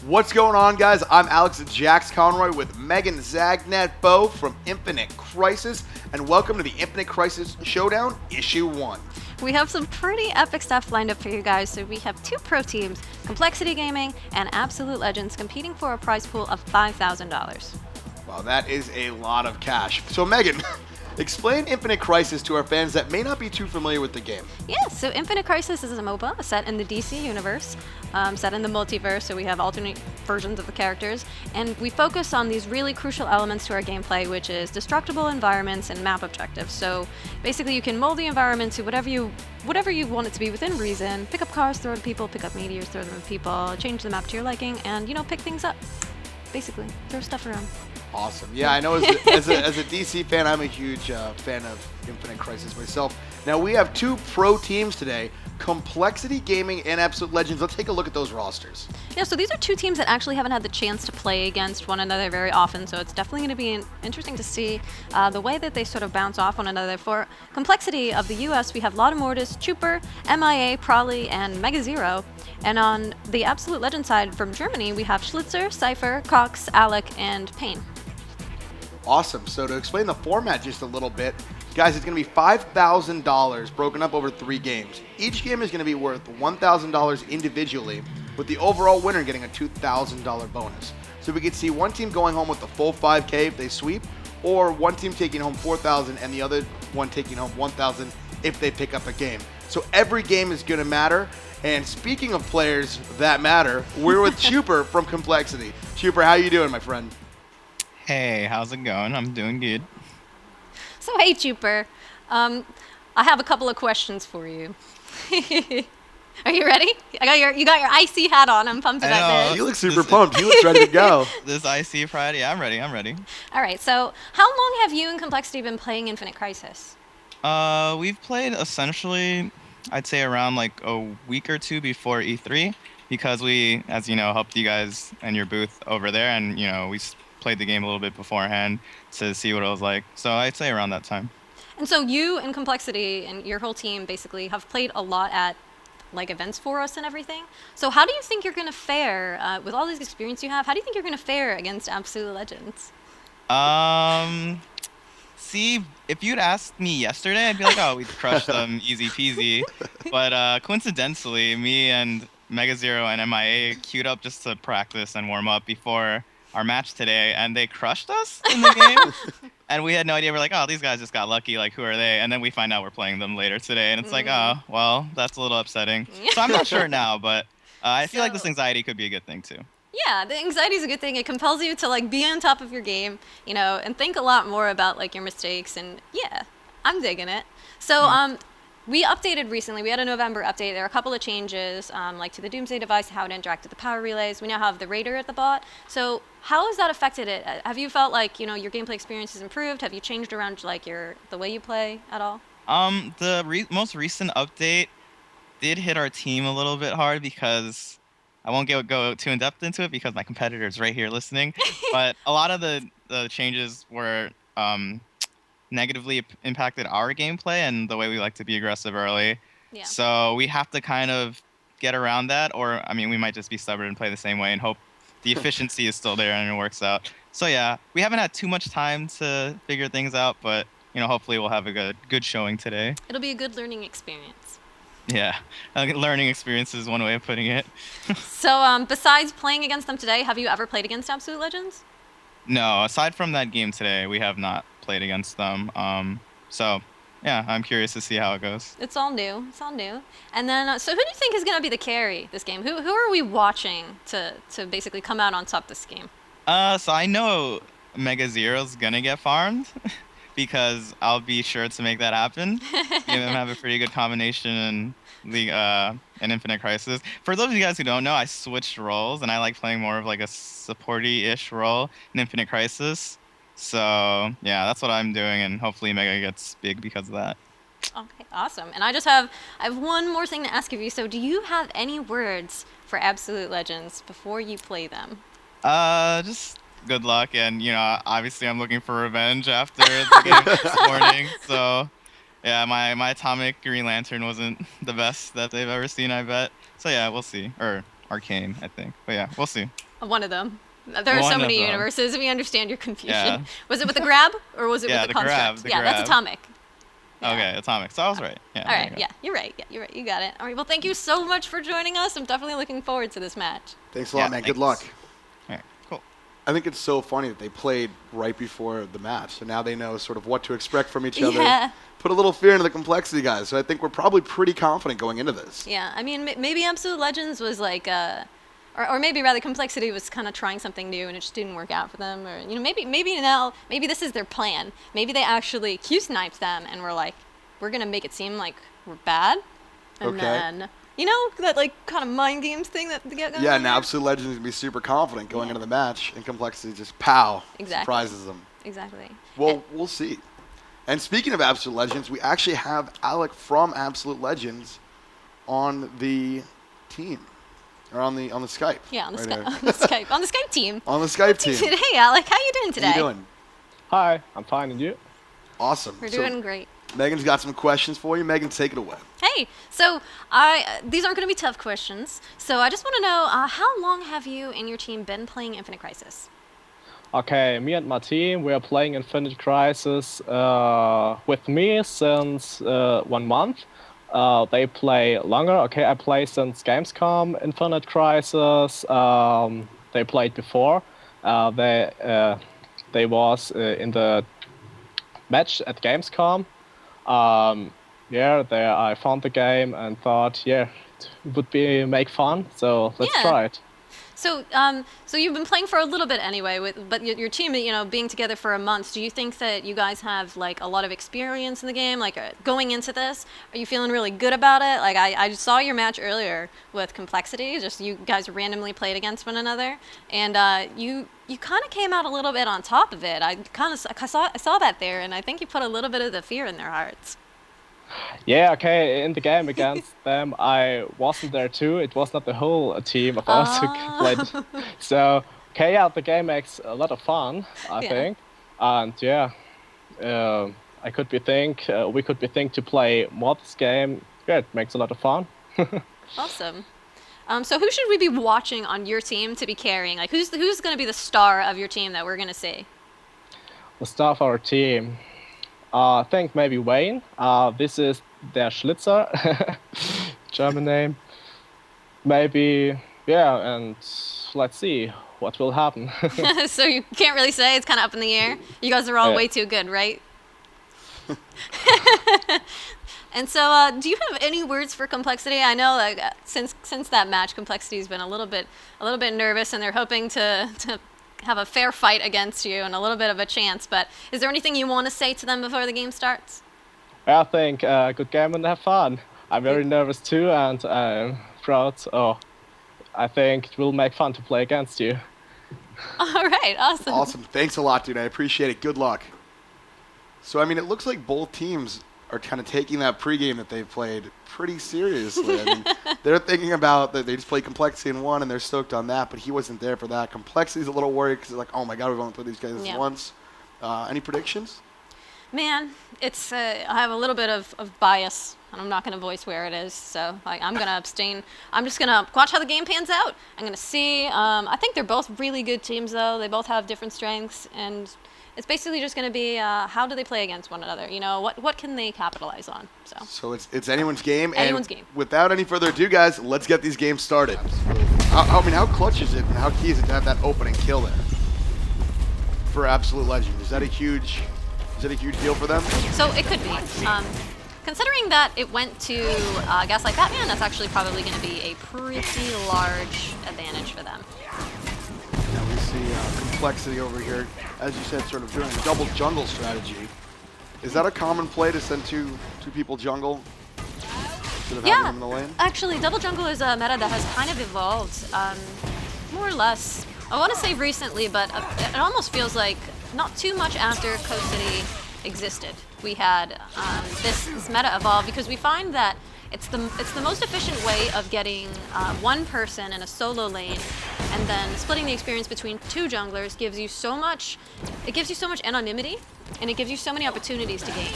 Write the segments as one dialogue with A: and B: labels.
A: What's going on, guys? I'm Alex Jax Conroy with Megan Zagnet Bow from Infinite Crisis, and welcome to the Infinite Crisis Showdown Issue 1.
B: We have some pretty epic stuff lined up for you guys. So we have two pro teams, Complexity Gaming and Absolute Legends, competing for a prize pool of $5,000.
A: Wow, that is a lot of cash. So Megan, explain Infinite Crisis to our fans that may not be too familiar with the game.
B: Yeah, so Infinite Crisis is a MOBA set in the DC universe, set in the multiverse, so we have alternate versions of the characters, and we focus on these really crucial elements to our gameplay, which is destructible environments and map objectives. So basically you can mold the environment to whatever you want it to be within reason. Pick up cars, throw at people, pick up meteors, throw them at people, change the map to your liking, and, pick things up. Basically, throw stuff around.
A: Awesome. Yeah, I know as a DC fan, I'm a huge fan of Infinite Crisis myself. Now, we have two pro teams today, Complexity Gaming and Absolute Legends. Let's take a look at those rosters.
B: Yeah, so these are two teams that actually haven't had the chance to play against one another very often, so it's definitely going to be interesting to see the way that they sort of bounce off one another. For Complexity of the US, we have Lotta Mortis, Chuper, MIA, Prolly, and Mega Zero. And on the Absolute Legend side from Germany, we have Schlitzer, Cypher, Cox, Alec, and Payne.
A: Awesome. So to explain the format just a little bit, guys, it's going to be $5,000 broken up over 3 games. Each game is going to be worth $1,000 individually, with the overall winner getting a $2,000 bonus. So we could see one team going home with the full 5K if they sweep, or one team taking home $4,000 and the other one taking home $1,000 if they pick up a game. So every game is going to matter. And speaking of players that matter, we're with Chuper from Complexity. Chuper, how you doing, my friend?
C: Hey, how's it going? I'm doing good.
B: So hey, Chuper, I have a couple of questions for you. Are you ready? You got your IC hat on. I'm pumped about this.
A: You look super pumped. You look ready to go.
C: This IC Friday, I'm ready.
B: All right. So how long have you and Complexity been playing Infinite Crisis?
C: We've played essentially, I'd say around like a week or two before E3, because we, as you know, helped you guys and your booth over there, and we played the game a little bit beforehand to see what it was like. So I'd say around that time. And
B: so you and Complexity and your whole team basically have played a lot at like events for us and everything. So how do you think you're going to fare with all this experience you have? How do you think you're going to fare against Absolute Legends?
C: See, if you'd asked me yesterday, I'd be like, oh, we'd crush them easy peasy. But coincidentally, me and Mega Zero and MIA queued up just to practice and warm up before our match today, and they crushed us in the game. And we had no idea. We're like, oh, these guys just got lucky. Like, who are they? And then we find out we're playing them later today, and it's like, oh, well, that's a little upsetting. So I'm not sure now, but I feel like this anxiety could be a good thing too.
B: Yeah, the anxiety is a good thing. It compels you to like be on top of your game, and think a lot more about like your mistakes. And yeah, I'm digging it. So we updated recently. We had a November update. There are a couple of changes, like to the Doomsday device, how it interacted with the power relays. We now have the Raider at the bot. So how has that affected it? Have you felt like your gameplay experience has improved? Have you changed around like the way you play at all?
C: The most recent update did hit our team a little bit hard, because I won't go too in depth into it because my competitor's right here listening. But a lot of the changes were negatively impacted our gameplay and the way we like to be aggressive early. Yeah. So we have to kind of get around that, or we might just be stubborn and play the same way and hope the efficiency is still there and it works out. So yeah, we haven't had too much time to figure things out, but hopefully we'll have a good showing today.
B: It'll be a good learning experience.
C: Yeah, learning experience is one way of putting it.
B: So besides playing against them today, have you ever played against Absolute Legends?
C: No, aside from that game today, we have not played against them. So yeah, I'm curious to see how it goes.
B: It's all new. And then, so who do you think is going to be the carry this game? Who are we watching to basically come out on top this game?
C: So I know Mega Zero's gonna get farmed because I'll be sure to make that happen. Him have a pretty good combination in League in Infinite Crisis. For those of you guys who don't know, I switched roles and I like playing more of like a supporty-ish role in Infinite Crisis. So yeah, that's what I'm doing, and hopefully Mega gets big because of that.
B: Okay, awesome. And I have one more thing to ask of you. So do you have any words for Absolute Legends before you play them?
C: Just good luck, and obviously I'm looking for revenge after the game this morning. So yeah, my Atomic Green Lantern wasn't the best that they've ever seen, I bet. So yeah, we'll see. Or Arcane, I think. But yeah, we'll see.
B: One of them. There are
C: One
B: so
C: of
B: many
C: them.
B: universes. We understand your confusion.
C: Yeah.
B: Was it with the grab or was it
C: Yeah,
B: with the
C: the grab,
B: construct?
C: the
B: Yeah, that's
C: grab.
B: atomic. Yeah.
C: Okay, atomic. So I was right. Yeah.
B: All
C: there
B: right.
C: you go.
B: Yeah, you're right. Yeah, you're right. You got it. All right. Well, thank you so much for joining us. I'm definitely looking forward to this match.
A: Thanks a lot,
C: Yeah,
A: man. Good
C: thanks.
A: luck.
C: All right. Cool.
A: I think it's so funny that they played right before the match, so now they know sort of what to expect from each other.
B: Yeah.
A: Put a little fear into the complexity, guys. So I think we're probably pretty confident going into this.
B: Yeah. I mean, maybe Absolute Legends was like, or maybe rather Complexity was kind of trying something new and it just didn't work out for them. Or maybe this is their plan. Maybe they actually Q-sniped them and were like, we're gonna make it seem like we're bad, and
A: Okay.
B: then that like kind of mind games thing that they get going
A: Yeah,
B: on
A: now
B: there?
A: Absolute Legends is going to be super confident going
B: Yeah.
A: into the match, and complexity just pow,
B: Exactly.
A: surprises them.
B: Exactly.
A: Well, we'll see. And speaking of Absolute Legends, we actually have Alec from Absolute Legends on the team, or on the Skype.
B: Yeah, on the
A: right
B: Skype,
A: here.
B: on the Skype, on the Skype team.
A: On the Skype team.
B: Hey, Alec, how you doing today?
A: How you doing?
D: Hi, I'm fine, and you?
A: Awesome.
B: We're
A: So
B: doing great.
A: Megan's got some questions for you. Megan, take it away.
B: Hey, so these aren't going to be tough questions. So I just want to know, how long have you and your team been playing Infinite Crisis?
D: Okay, me and my team, we are playing Infinite Crisis with me since 1 month. They play longer. Okay, I play since Gamescom Infinite Crisis. They played before. They was in the match at Gamescom. Yeah, there I found the game and thought, yeah, it would make fun. So let's
B: Yeah.
D: try it.
B: So, so you've been playing for a little bit anyway, but your team, being together for a month. Do you think that you guys have like a lot of experience in the game? Like going into this, are you feeling really good about it? Like I saw your match earlier with Complexity. Just you guys randomly played against one another, and you kind of came out a little bit on top of it. I saw that there, and I think you put a little bit of the fear in their hearts.
D: Yeah, okay, in the game against them, I wasn't there too. It was not the whole team of us who played. So, okay, yeah, the game makes a lot of fun, I
B: Yeah.
D: think. And yeah, we could be think to play more this game. Yeah, it makes a lot of fun.
B: Awesome. So who should we be watching on your team to be carrying? Like who's going to be the star of your team that we're going to see?
D: The star of our team. I think maybe Wayne. This is der Schlitzer, German name. Maybe, yeah, and let's see what will happen.
B: So you can't really say, it's kind of up in the air. You guys are all
D: Yeah.
B: way too good, right? And so, do you have any words for Complexity? I know, like, since that match, Complexity's been a little bit nervous, and they're hoping to have a fair fight against you and a little bit of a chance. But is there anything you want to say to them before the game starts?
D: I think good game and have fun. I'm very nervous too, and I'm proud. Oh, I think it will make fun to play against you.
B: All right, awesome.
A: Awesome. Thanks a lot, dude. I appreciate it. Good luck. So, I mean, it looks like both teams are kind of taking that pregame that they've played pretty seriously. I mean, they're thinking about that they just played Complexity in one, and they're stoked on that, but he wasn't there for that. Complexity's a little worried because they're like, oh my god, we've only played these guys
B: Yeah.
A: once. Any predictions?
B: Man, it's I have a little bit of bias, and I'm not going to voice where it is, so I'm going to abstain. I'm just going to watch how the game pans out. I'm going to see. I think they're both really good teams, though. They both have different strengths, and it's basically just going to be how do they play against one another? You know, what can they capitalize on?
A: So it's anyone's game.
B: Anyone's
A: and
B: game.
A: Without any further ado, guys, let's get these games started. I mean, how clutch is it, and how key is it to have that opening kill there for Absolute Legend? Is that a huge deal for them?
B: So it could be. Considering that it went to Gaslight Batman, that's actually probably going to be a pretty large advantage for them.
A: Now we see Complexity over here, as you said, sort of doing a double jungle strategy. Is that a common play to send two people jungle instead of having them in the lane?
B: Actually, double jungle is a meta that has kind of evolved, more or less. I want to say recently, but it almost feels like not too much after Coast City existed. We had this meta evolve because we find that it's the most efficient way of getting one person in a solo lane, and then splitting the experience between two junglers gives you so much. It gives you so much anonymity, and it gives you so many opportunities to gain.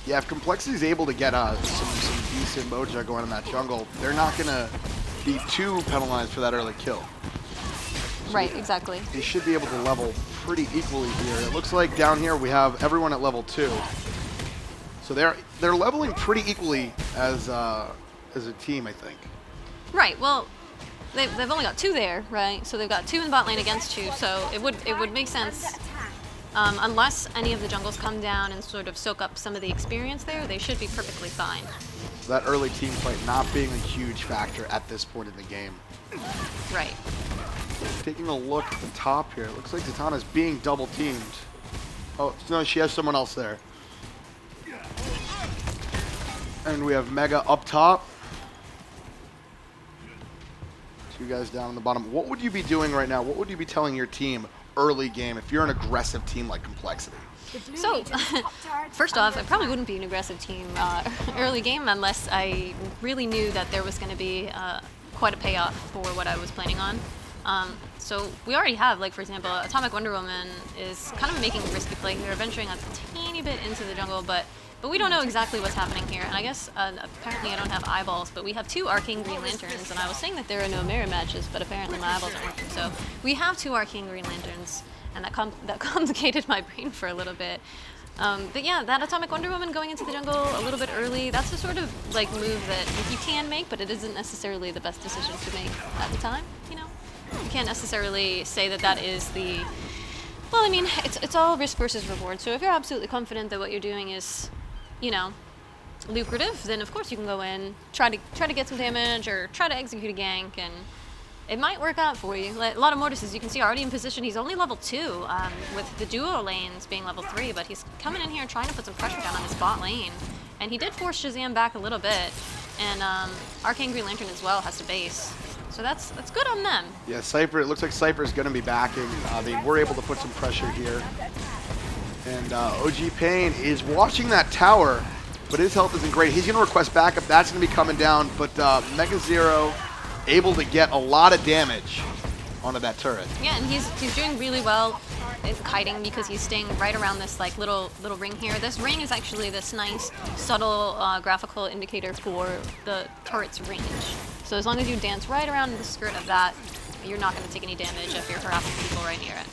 A: Yeah, if Complexity is able to get some decent mojo going in that jungle, they're not going to be too penalized for that early kill.
B: Right, exactly.
A: They should be able to level pretty equally here. It looks like down here we have everyone at level 2. So they're leveling pretty equally as a team, I think.
B: Right. Well, they've only got 2 there, right? So they've got 2 in bot lane against 2. So it would make sense. Unless any of the jungles come down and sort of soak up some of the experience there, they should be perfectly fine.
A: So that early team fight not being a huge factor at this point in the game.
B: Right.
A: Taking a look at the top here, it looks like Zatanna's being double teamed. Oh, no, she has someone else there. And we have Mega up top. 2 guys down on the bottom. What would you be doing right now? What would you be telling your team early game if you're an aggressive team like Complexity?
B: So, first off, I probably wouldn't be an aggressive team early game unless I really knew that there was going to be quite a payoff for what I was planning on. So we already have, like, for example, Atomic Wonder Woman is kind of making a risky play here, venturing a teeny bit into the jungle, but we don't know exactly what's happening here. And I guess apparently I don't have eyeballs, but we have 2 Arcane Green Lanterns, and I was saying that there are no mirror matches, but apparently my eyeballs aren't working. So we have 2 Arcane Green Lanterns, and that complicated my brain for a little bit. But yeah, that Atomic Wonder Woman going into the jungle a little bit early, that's the sort of like move that you can make, but it isn't necessarily the best decision to make at the time, you know? You can't necessarily say that that is the... Well, I mean, it's all risk versus reward, so if you're absolutely confident that what you're doing is, you know, lucrative, then of course you can go in, try to get some damage, or try to execute a gank, and it might work out for you. A lot of Mortis, as you can see, already in position. He's only level 2, with the duo lanes being level 3, but he's coming in here and trying to put some pressure down on his bot lane. And he did force Shazam back a little bit, and Arcane Green Lantern as well has to base. So that's good on them.
A: Yeah, Cypher, it looks like Cypher's going to be backing. They were able to put some pressure here. And OG Payne is watching that tower, but his health isn't great. He's going to request backup. That's going to be coming down, but Mega Zero able to get a lot of damage onto that turret.
B: Yeah, and he's doing really well in kiting because he's staying right around this like little ring here. This ring is actually this nice subtle graphical indicator for the turret's range. So as long as you dance right around the skirt of that, you're not going to take any damage if you're harassing people right near it.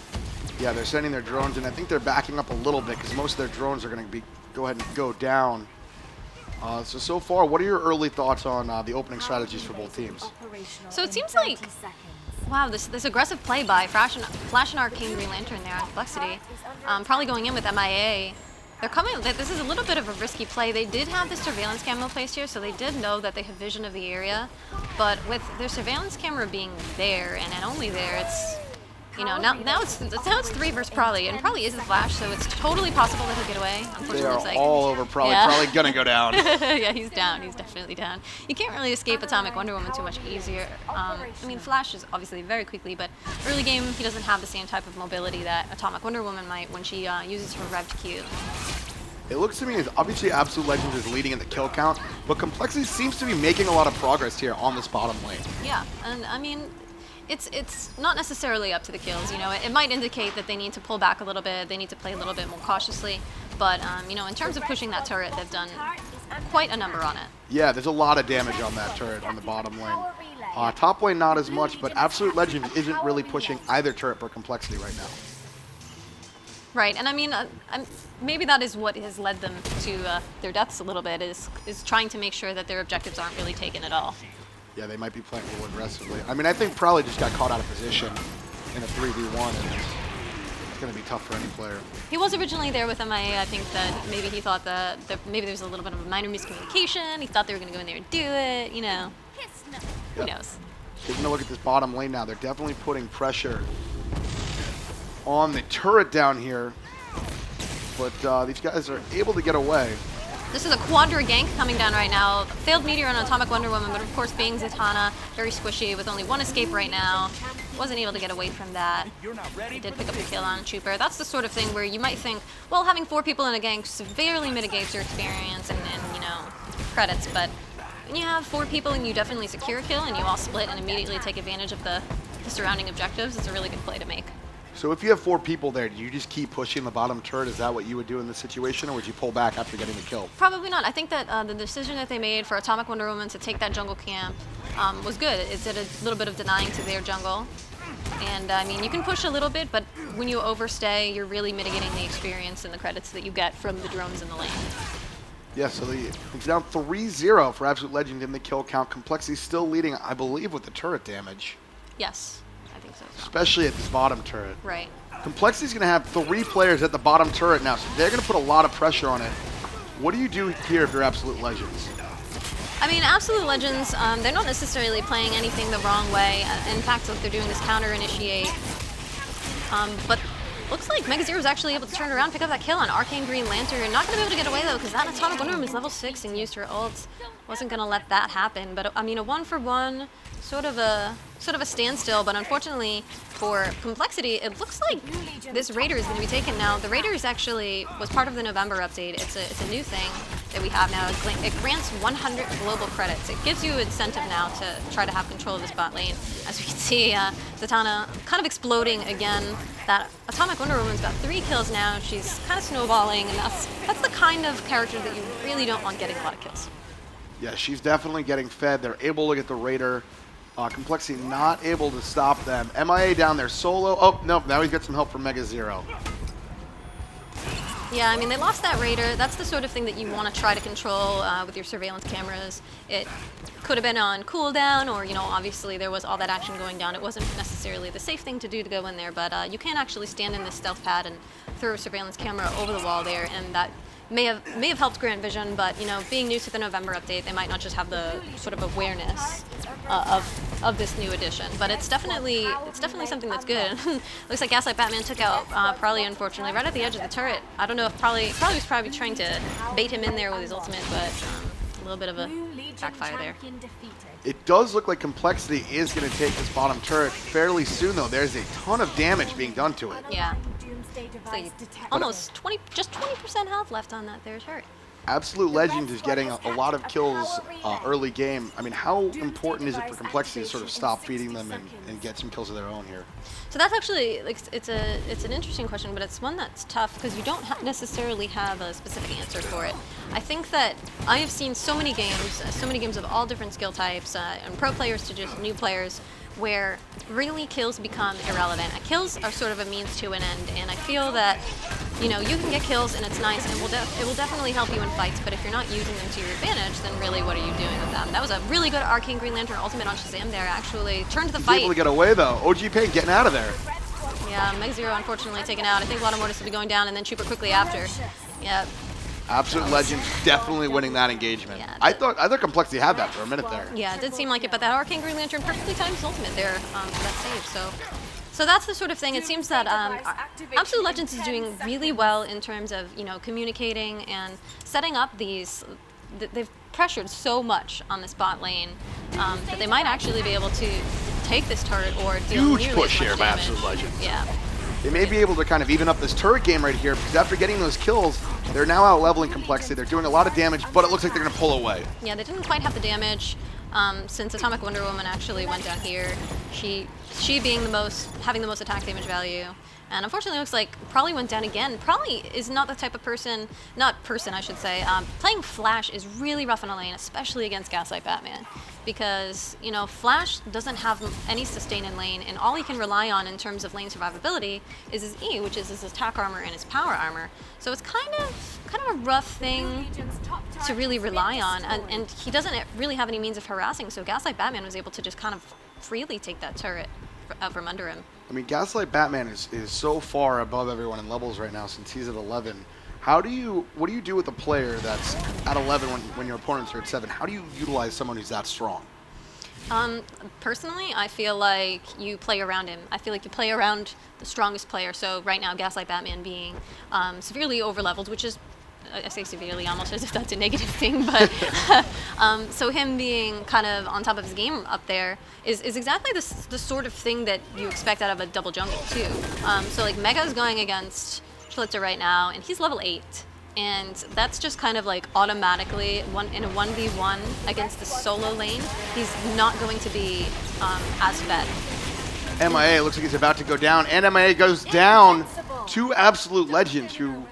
A: Yeah, they're sending their drones, and I think they're backing up a little bit because most of their drones are going to go ahead and go down. So far, what are your early thoughts on the opening strategies for both teams?
B: So it seems like, wow, this aggressive play by Flash and Arcane Green Lantern there on Complexity, probably going in with MIA. They're coming, this is a little bit of a risky play. They did have the surveillance camera placed here, so they did know that they have vision of the area. But with their surveillance camera being there, and only there, it's, you know, now it's 3 versus Probably, and Probly is the Flash, so it's totally possible that he'll get away.
A: They are
B: it's like,
A: all over Probably.
B: Yeah.
A: Probably gonna go down.
B: Yeah, he's down. He's definitely down. You can't really escape Atomic Wonder Woman too much easier. I mean, Flash is obviously very quickly, but early game he doesn't have the same type of mobility that Atomic Wonder Woman might when she uses her Rev to Q.
A: It looks to me as obviously Absolute Legends is leading in the kill count, but Complexity seems to be making a lot of progress here on this bottom lane.
B: Yeah, and I mean, it's not necessarily up to the kills, you know. It might indicate that they need to pull back a little bit, they need to play a little bit more cautiously, but, you know, in terms of pushing that turret, they've done quite a number on it.
A: Yeah, there's a lot of damage on that turret on the bottom lane. Top lane not as much, but Absolute Legends isn't really pushing either turret for Complexity right now.
B: Right, and I mean, maybe that is what has led them to their deaths a little bit, is trying to make sure that their objectives aren't really taken at all.
A: Yeah, they might be playing more aggressively. I mean, I think Probably just got caught out of position in a 3v1, and it's going to be tough for any player.
B: He was originally there with MIA. I think that maybe he thought that maybe there was a little bit of a minor miscommunication. He thought they were going to go in there and do it, you know. Who knows?
A: Taking a look at this bottom lane now, they're definitely putting pressure on the turret down here, but these guys are able to get away.
B: This is a Quadra gank coming down right now. Failed Meteor on Atomic Wonder Woman, but of course being Zatanna, very squishy with only 1 escape right now. Wasn't able to get away from that. He did pick up the kill on Trooper. That's the sort of thing where you might think, well, having 4 people in a gank severely mitigates your experience and you know, credits, but when you have 4 people and you definitely secure a kill and you all split and immediately take advantage of the surrounding objectives, it's a really good play to make.
A: So if you have 4 people there, do you just keep pushing the bottom turret? Is that what you would do in this situation, or would you pull back after getting the kill?
B: Probably not. I think that the decision that they made for Atomic Wonder Woman to take that jungle camp was good. It did a little bit of denying to their jungle. And I mean, you can push a little bit, but when you overstay, you're really mitigating the experience and the credits that you get from the drones in the lane.
A: Yeah, so it's down 3-0 for Absolute Legend in the kill count. Complexity still leading, I believe, with the turret damage.
B: Yes, I think so.
A: Especially at this bottom turret.
B: Right.
A: Complexity's going to have 3 players at the bottom turret now, so they're going to put a lot of pressure on it. What do you do here if you're Absolute Legends?
B: I mean, Absolute Legends, they're not necessarily playing anything the wrong way. In fact, like, they're doing this counter-initiate. But looks like MegaZero is actually able to turn around, pick up that kill on Arcane Green Lantern. Not going to be able to get away, though, because that Atomic Wonder Woman is level 6 and used her ult. Wasn't going to let that happen. But, I mean, a 1-for-1, sort of a standstill. But unfortunately, for Complexity, it looks like this Raider is going to be taken now. The Raider is actually was part of the November update. It's a new thing that we have now. It grants 100 global credits. It gives you incentive now to try to have control of this bot lane. As we can see, Zatanna kind of exploding again. That Atomic Wonder Woman's got 3 kills now. She's kind of snowballing, and that's the kind of character that you really don't want getting a lot of kills.
A: Yeah, she's definitely getting fed. They're able to get the Raider. Complexity not able to stop them. MIA down there solo. Oh, no, now he's got some help from MegaZero.
B: Yeah, I mean, they lost that Raider. That's the sort of thing that you want to try to control with your surveillance cameras. It could have been on cooldown, or, you know, obviously there was all that action going down. It wasn't necessarily the safe thing to do to go in there, but you can actually stand in this stealth pad and throw a surveillance camera over the wall there, and that may have helped grant vision, but, you know, being new to the November update, they might not just have the sort of awareness of this new addition. But it's definitely something that's good. Looks like Gaslight Batman took out Probably, unfortunately, right at the edge of the turret. I don't know if Probably was trying to bait him in there with his ultimate, but a little bit of a backfire there.
A: It does look like Complexity is going to take this bottom turret fairly soon, though. There's a ton of damage being done to it.
B: Yeah. Like almost 20% health left on that there turret.
A: Absolute Legend is getting a lot of kills early game. I mean, how important is it for Complexity to sort of stop feeding them and get some kills of their own here?
B: So that's actually, like, it's an interesting question, but it's one that's tough because you don't necessarily have a specific answer for it. I think that I have seen so many games of all different skill types, and pro players to just new players, where really kills become irrelevant. Kills are sort of a means to an end, and I feel that, you know, you can get kills and it's nice, and it will definitely help you in fights, but if you're not using them to your advantage, then really what are you doing with them? That was a really good Arcane Green Lantern ultimate on Shazam there, actually turned the fight.
A: He's able to get away, though. OG Pain getting out of there.
B: Yeah, MegaZero unfortunately taken out. I think a lot of Mortis will be going down, and then Chupa quickly after. Yeah.
A: Absolute Legend definitely winning that engagement.
B: Yeah,
A: I thought Complexity had that for a minute there.
B: Yeah, it did seem like it, but that Arcane Green Lantern perfectly timed his ultimate there for that save. So that's the sort of thing. It seems that Absolute Legends is doing really well in terms of, you know, communicating and setting up these. They've pressured so much on this bot lane that they might actually be able to take this turret or deal
A: Huge push here by Absolute Legends.
B: Yeah.
A: They may be able to kind of even up this turret game right here, because after getting those kills, they're now out-leveling Complexity. They're doing a lot of damage, but it looks like they're going to pull away. Yeah,
B: they didn't quite have the damage since Atomic Wonder Woman actually went down here. She being having the most attack damage value. And unfortunately, it looks like Probably went down again. Probably is not the type of person, I should say. Playing Flash is really rough in a lane, especially against Gaslight Batman. Because, you know, Flash doesn't have any sustain in lane, and all he can rely on in terms of lane survivability is his E, which is his attack armor and his power armor. So it's kind of a rough thing to really rely on, and he doesn't really have any means of harassing, so Gaslight Batman was able to just kind of freely take that turret out from under him.
A: I mean, Gaslight Batman is so far above everyone in levels right now since he's at 11. What do you do with a player that's at 11 when your opponents are at 7? How do you utilize someone who's that strong?
B: Personally, I feel like you play around him. I feel like you play around the strongest player. So right now, Gaslight Batman being severely overleveled, which is, I say severely almost as if that's a negative thing, but so him being kind of on top of his game up there is exactly the sort of thing that you expect out of a double jungle too. So like Mega's going against Schlitzer right now, and he's level 8. And that's just kind of like automatically in a 1v1 against the solo lane, he's not going to be as fed.
A: MIA looks like he's about to go down, and MIA goes down to Absolute Legends, who,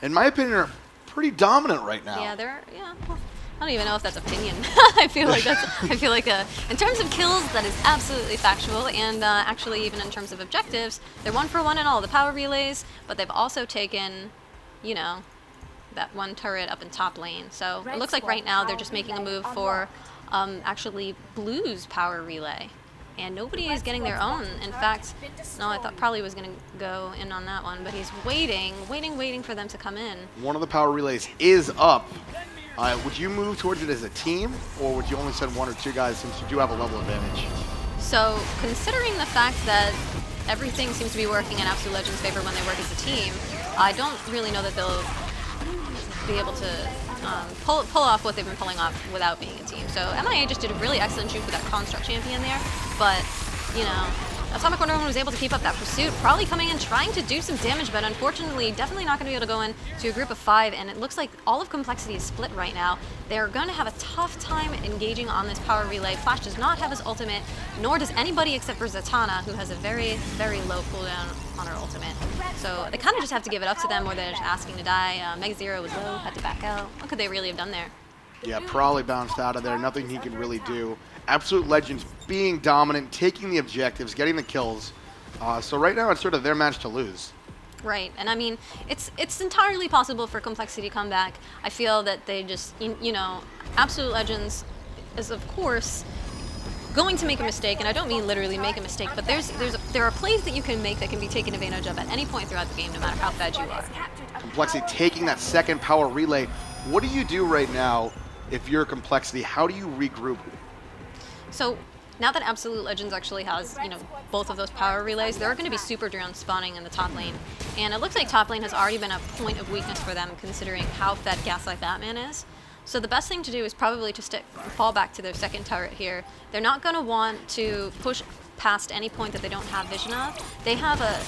A: in my opinion, are pretty dominant right now.
B: Yeah, don't even know if that's opinion. I feel like in terms of kills, that is absolutely factual, and actually even in terms of objectives, they're 1 for 1 in all the power relays, but they've also taken, you know, that one turret up in top lane. So it looks like right now they're just making a move for actually Blue's power relay. And nobody is getting their own. In fact, no, I thought probably was going to go in on that one, but he's waiting for them to come in.
A: One of the power relays is up. Would you move towards it as a team, or would you only send 1 or 2 guys since you do have a level advantage?
B: So, considering the fact that everything seems to be working in Absolute Legends' favor when they work as a team, I don't really know that they'll be able to pull off what they've been pulling off without being a team. So MIA just did a really excellent shoot with that Construct champion there, but, you know, Atomic Wonder Woman was able to keep up that pursuit, probably coming in trying to do some damage, but unfortunately definitely not going to be able to go in to a group of 5, and it looks like all of Complexity is split right now. They're going to have a tough time engaging on this power relay. Flash does not have his ultimate, nor does anybody except for Zatanna, who has a very, very low cooldown on her ultimate. So they kind of just have to give it up to them, or they're just asking to die. Meg Zero was low, had to back out. What could they really have done there?
A: Yeah, probably bounced out of there. Nothing he can really do. Absolute Legends being dominant, taking the objectives, getting the kills. So right now it's sort of their match to lose.
B: Right, and I mean, it's entirely possible for Complexity to come back. I feel that they just, you know, Absolute Legends is of course going to make a mistake, and I don't mean literally make a mistake, but there are plays that you can make that can be taken advantage of at any point throughout the game, no matter how bad you are.
A: Complexity taking that second power relay. What do you do right now if you're Complexity? How do you regroup?
B: So now that Absolute Legends actually has, you know, both of those power relays, there are going to be super drones spawning in the top lane. And it looks like top lane has already been a point of weakness for them, considering how fed Gaslight Batman is. So the best thing to do is probably to fall back to their second turret here. They're not going to want to push past any point that they don't have vision of. They have a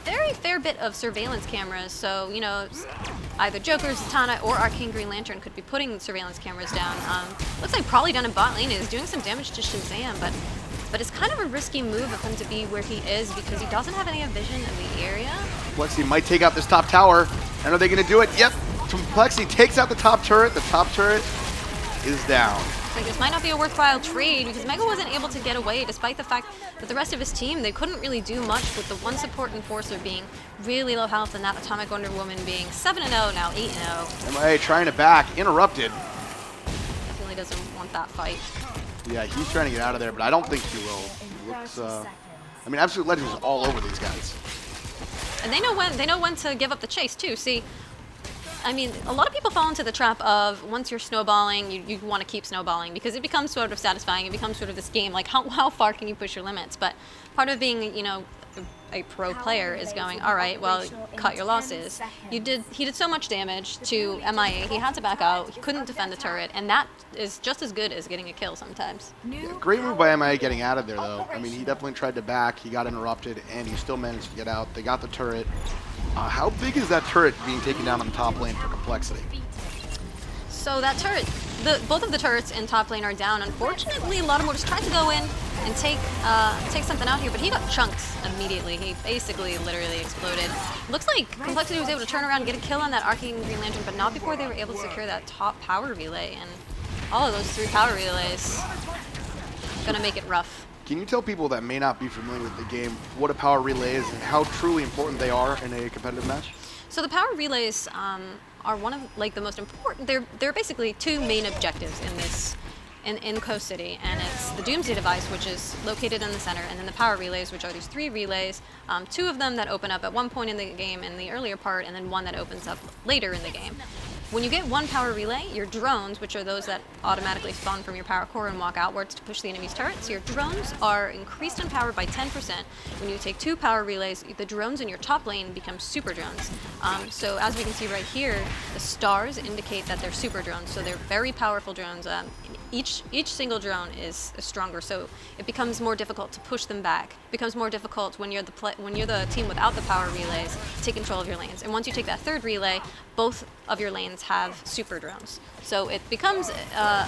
B: very fair bit of surveillance cameras, so, you know, either Joker, Zatanna, or Arcane Green Lantern could be putting surveillance cameras down. Looks like probably down in bot lane is doing some damage to Shazam, but it's kind of a risky move of him to be where he is because he doesn't have any vision in the area.
A: Complexity might take out this top tower. And are they going to do it? Yep. Complexity takes out the top turret. The top turret is down.
B: Like, this might not be a worthwhile trade because Mega wasn't able to get away despite the fact that the rest of his team, they couldn't really do much with the one support enforcer being really low health and that Atomic Wonder Woman being 7-0, now 8-0.
A: MIA trying to back, interrupted.
B: Definitely doesn't want that fight.
A: Yeah, he's trying to get out of there, but I don't think he will. He looks, I mean, Absolute Legends is all over these guys.
B: And they know when to give up the chase too. See, I mean, a lot of people fall into the trap of once you're snowballing, you want to keep snowballing because it becomes sort of satisfying. It becomes sort of this game, like how far can you push your limits? But part of being, you know, a pro player is going, all right, well, cut your losses. He did so much damage to MIA, he had to back out, he couldn't defend the turret, and that is just as good as getting a kill sometimes.
A: Yeah, great move by MIA getting out of there, though. I mean, he definitely tried to back, he got interrupted, and he still managed to get out. They got the turret. How big is that turret being taken down on the top lane for Complexity?
B: So that turret, both of the turrets in top lane are down. Unfortunately, Lotomortis tried to go in and take something out here, but he got chunked immediately. He basically literally exploded. Looks like Complexity was able to turn around and get a kill on that Arcane Green Lantern, but not before they were able to secure that top power relay. And all of those 3 power relays gonna make it rough.
A: Can you tell people that may not be familiar with the game what a power relay is and how truly important they are in a competitive match?
B: So the power relays are one of like the most important. They're basically 2 main objectives in this in Coast City, and it's the Doomsday device, which is located in the center, and then the power relays, which are these 3 relays. 2 of them that open up at one point in the game in the earlier part, and then 1 that opens up later in the game. When you get 1 power relay, your drones, which are those that automatically spawn from your power core and walk outwards to push the enemy's turrets, your drones are increased in power by 10%. When you take 2 power relays, the drones in your top lane become super drones. So as we can see right here, the stars indicate that they're super drones, so they're very powerful drones. Each single drone is stronger, so it becomes more difficult to push them back. It becomes more difficult when you're the team without the power relays to take control of your lanes. And once you take that 3rd relay, both of your lanes have super drones. So it becomes a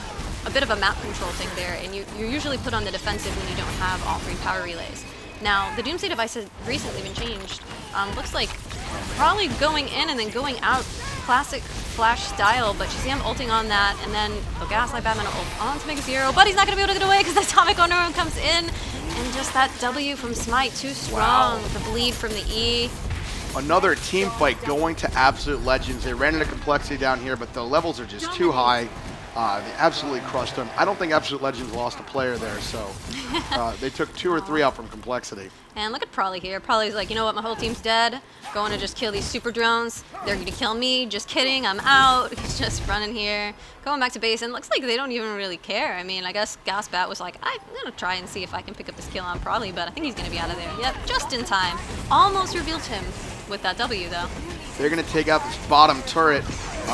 B: bit of a map control thing there, and you're usually put on the defensive when you don't have all 3 power relays. Now, the Doomsday device has recently been changed. Looks like probably going in and then going out. Classic flash style, but Shazam ulting on that, and then the Gaslight Batman ult on to make 0, but he's not going to be able to get away because the Atomic Wonder Woman comes in, and just that W from Smite, too strong.
A: Wow.
B: The bleed from the E.
A: Another team fight going to Absolute Legends. They ran into Complexity down here, but the levels are just too high. They absolutely crushed them. I don't think Absolute Legends lost a player there, so they took 2 or 3 out from Complexity.
B: And look at Prolly here. Prolly's like, you know what, my whole team's dead. Going to just kill these super drones. They're going to kill me. Just kidding, I'm out. He's just running here. Going back to base, and looks like they don't even really care. I mean, I guess Gasbat was like, I'm going to try and see if I can pick up this kill on Prolly, but I think he's going to be out of there. Yep, just in time. Almost revealed him with that W, though.
A: They're going to take out this bottom turret.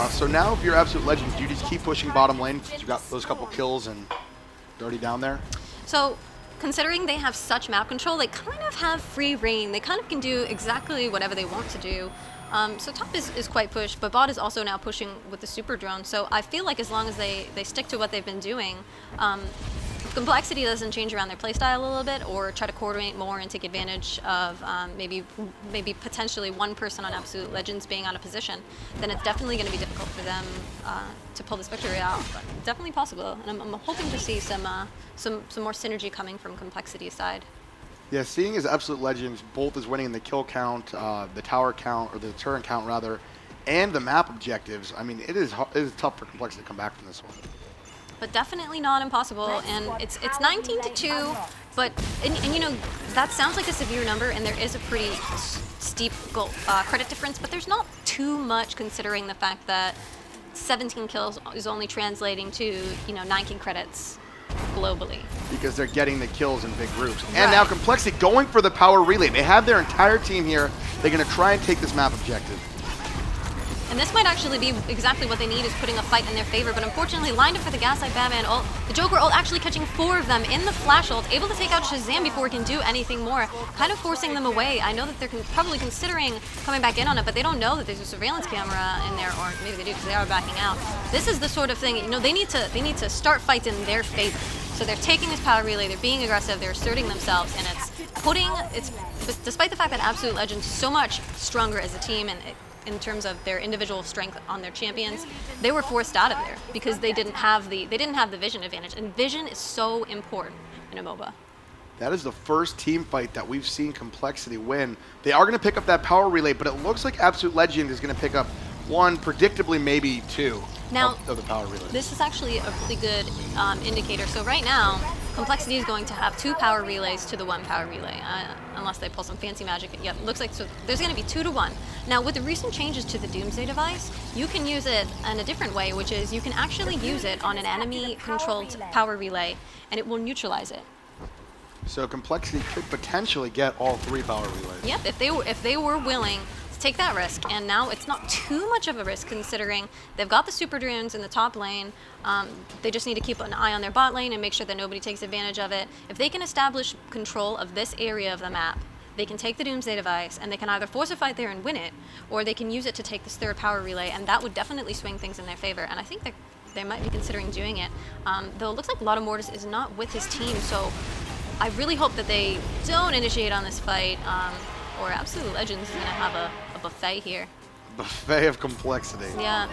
A: So now if you're Absolute Legends, do you just keep pushing bottom lane since you got those couple kills and they're already down there?
B: So, considering they have such map control, they kind of have free reign. They kind of can do exactly whatever they want to do. So top is quite pushed, but bot is also now pushing with the super drone. So I feel like as long as they stick to what they've been doing, Complexity doesn't change around their playstyle a little bit or try to coordinate more and take advantage of maybe potentially one person on Absolute Legends being out of position, then it's definitely going to be difficult for them to pull this victory out. But definitely possible, and I'm hoping to see some more synergy coming from Complexity's side.
A: Yeah, seeing as Absolute Legends both is winning in the kill count, the tower count, or the turret count rather, and the map objectives, I mean, it is tough for Complexity to come back from this one.
B: But definitely not impossible, and it's 19-2, but and you know, that sounds like a severe number, and there is a pretty steep credit difference, but there's not too much considering the fact that 17 kills is only translating to, you know, 19 credits globally.
A: Because they're getting the kills in big groups. And now Complexity going for the power relay. They have their entire team here. They're going to try and take this map objective.
B: And this might actually be exactly what they need, is putting a fight in their favor, but unfortunately lined up for the Gaslight Batman ult. The Joker ult actually catching 4 of them in the flash ult, able to take out Shazam before he can do anything more, kind of forcing them away. I know that they're probably considering coming back in on it, but they don't know that there's a surveillance camera in there, or maybe they do because they are backing out. This is the sort of thing, you know, they need to start fights in their favor. So they're taking this power relay, they're being aggressive, they're asserting themselves, and despite the fact that Absolute Legends is so much stronger as a team and in terms of their individual strength on their champions, they were forced out of there because they didn't have the vision advantage, and vision is so important in a MOBA.
A: That is the first team fight that we've seen Complexity win. They are going to pick up that power relay, but it looks like Absolute Legend is going to pick up 1, predictably maybe 2
B: now,
A: of the power relay.
B: This is actually a really good indicator. So right now, Complexity is going to have 2 power relays to the 1 power relay, unless they pull some fancy magic. Yep, looks like so. There's going to be 2 to 1. Now, with the recent changes to the Doomsday device, you can use it in a different way, which is you can actually use it on an enemy-controlled power relay, and it will neutralize it.
A: So Complexity could potentially get all 3 power relays.
B: Yep, if they were willing to take that risk, and now it's not too much of a risk considering they've got the super drones in the top lane. They just need to keep an eye on their bot lane and make sure that nobody takes advantage of it. If they can establish control of this area of the map, they can take the Doomsday device and they can either force a fight there and win it, or they can use it to take this 3rd power relay, and that would definitely swing things in their favor. And I think that they might be considering doing it. Though it looks like Lotta Mortis is not with his team, so I really hope that they don't initiate on this fight, or Absolute Legends is going to have a buffet here.
A: Buffet of Complexity.
B: Yeah.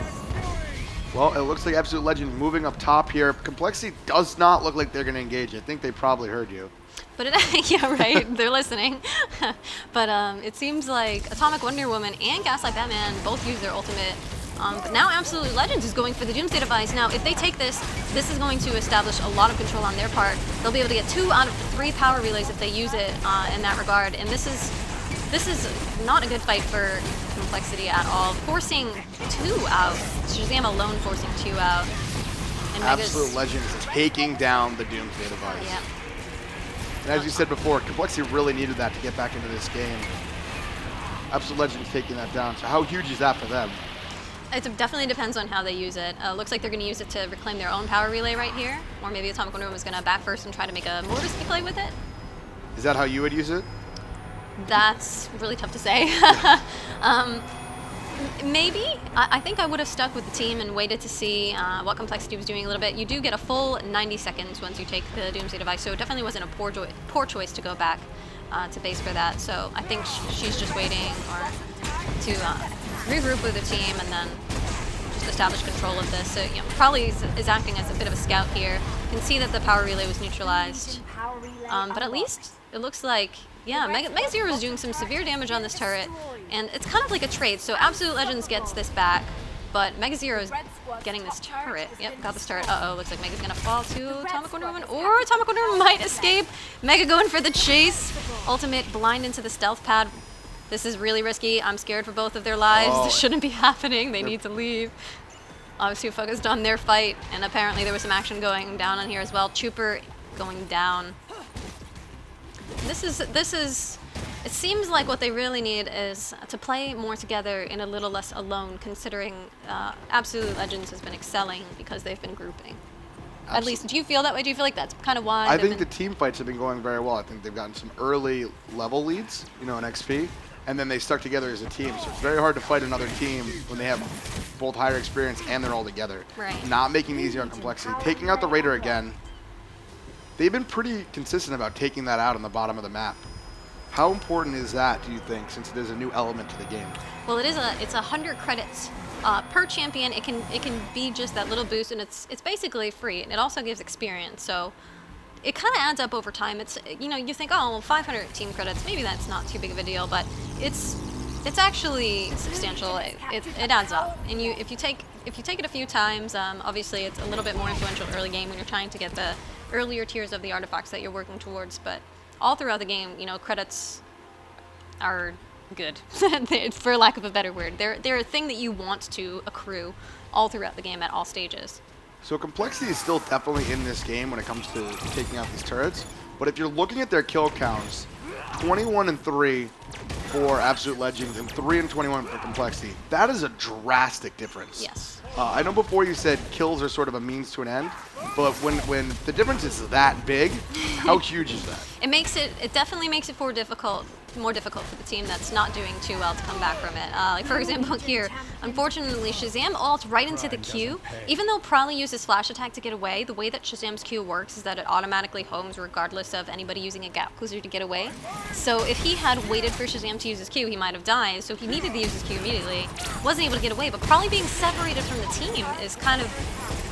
A: Well, it looks like Absolute Legend moving up top here. Complexity does not look like they're going to engage. I think they probably heard you.
B: But yeah, right. They're listening. But it seems like Atomic Wonder Woman and Gaslight Batman both use their ultimate. But now Absolute Legends is going for the Doomsday device. Now, if they take this is going to establish a lot of control on their part. They'll be able to get 2 out of the 3 power relays if they use it in that regard. And this is not a good fight for Complexity at all. Forcing 2 out. Shazam alone forcing 2 out. And
A: Absolute Legends is taking down the Doomsday device.
B: Yeah.
A: And as you said before, Complexity really needed that to get back into this game. Absolute Legends taking that down. So how huge is that for them?
B: It definitely depends on how they use it. Looks like they're going to use it to reclaim their own power relay right here. Or maybe Atomic Wonder Woman is going to back first and try to make a more risky play with it.
A: Is that how you would use it?
B: That's really tough to say. Maybe. I think I would have stuck with the team and waited to see what Complexity was doing a little bit. You do get a full 90 seconds once you take the Doomsday device, so it definitely wasn't a poor choice to go back to base for that. So I think she's just waiting or to regroup with the team and then just established control of this. So, probably is acting as a bit of a scout here. You can see that the power relay was neutralized. But at least it looks like, yeah, Mega Zero is doing some severe damage on this turret. And it's kind of like a trade. So Absolute Legends gets this back, but Mega Zero is getting this turret. Yep, got this turret. Uh-oh, looks like Mega's going to fall to Atomic Wonder Woman. Or Atomic Wonder Woman might escape. Mega going for the chase. Ultimate blind into the stealth pad. This is really risky. I'm scared for both of their lives. This shouldn't be happening. They need to leave. Obviously focused on their fight, and apparently there was some action going down on here as well. Trooper going down. This is, it seems like what they really need is to play more together and a little less alone, considering Absolute Legends has been excelling because they've been grouping. At least, do you feel that way? Do you feel like that's kind of why?
A: I think the team fights have been going very well. I think they've gotten some early level leads, in XP, and then they stuck together as a team. So it's very hard to fight another team when they have both higher experience and they're all together.
B: Right.
A: Not making it easier on complexity. Taking out the Raider again. They've been pretty consistent about taking that out on the bottom of the map. How important is that, do you think, since there's a new element to the game?
B: Well, it's 100 credits per champion. It can be just that little boost, and it's basically free, and it also gives experience. So it kind of adds up over time. It's you think, oh, well, 500 team credits, maybe that's not too big of a deal, but it's actually substantial. It adds up, and if you take it a few times, obviously it's a little bit more influential early game when you're trying to get the earlier tiers of the artifacts that you're working towards, but all throughout the game, credits are good, for lack of a better word. They're a thing that you want to accrue all throughout the game at all stages.
A: So complexity is still definitely in this game when it comes to taking out these turrets, but if you're looking at their kill counts, 21 and 3 for Absolute Legends and 3 and 21 for complexity, that is a drastic difference.
B: Yes.
A: I know before you said kills are sort of a means to an end, but when the difference is that big, how huge is that?
B: It definitely makes it more difficult for the team that's not doing too well to come back from it. Like for example here, unfortunately Shazam ults right into the Q. Even though Prowly uses flash attack to get away, the way that Shazam's Q works is that it automatically homes regardless of anybody using a gap closer to get away. So if he had waited for Shazam to use his Q, he might have died, so he needed to use his Q immediately. Wasn't able to get away, but Prowly being separated from the team is kind of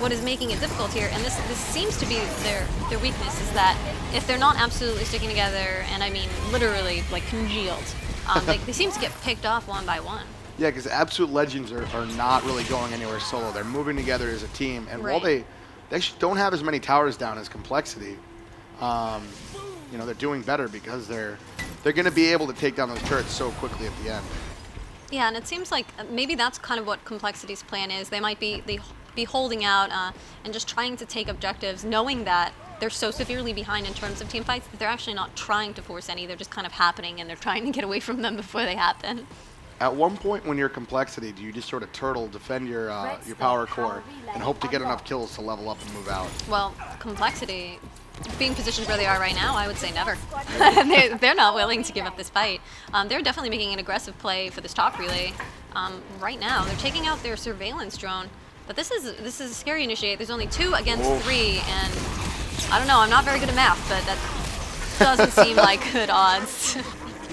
B: what is making it difficult here, and this seems to be their weakness, is that if they're not absolutely sticking together, and I mean literally like congealed, they seem to get picked off one by one.
A: Yeah, because Absolute Legends are not really going anywhere solo. They're moving together as a team, and while they actually don't have as many towers down as complexity, they're doing better because they're going to be able to take down those turrets so quickly at the end.
B: Yeah, and it seems like maybe that's kind of what Complexity's plan is. They might be holding out and just trying to take objectives, knowing that they're so severely behind in terms of team fights that they're actually not trying to force any. They're just kind of happening, and they're trying to get away from them before they happen.
A: At one point when you're Complexity, do you just sort of turtle, defend your power core, and hope to get enough kills to level up and move out?
B: Well, Complexity, being positioned where they are right now, I would say never. They're not willing to give up this fight. They're definitely making an aggressive play for this top relay. Right now, they're taking out their surveillance drone, but this is a scary initiate. There's only 2 against 3, and I don't know. I'm not very good at math, but that doesn't seem like good odds.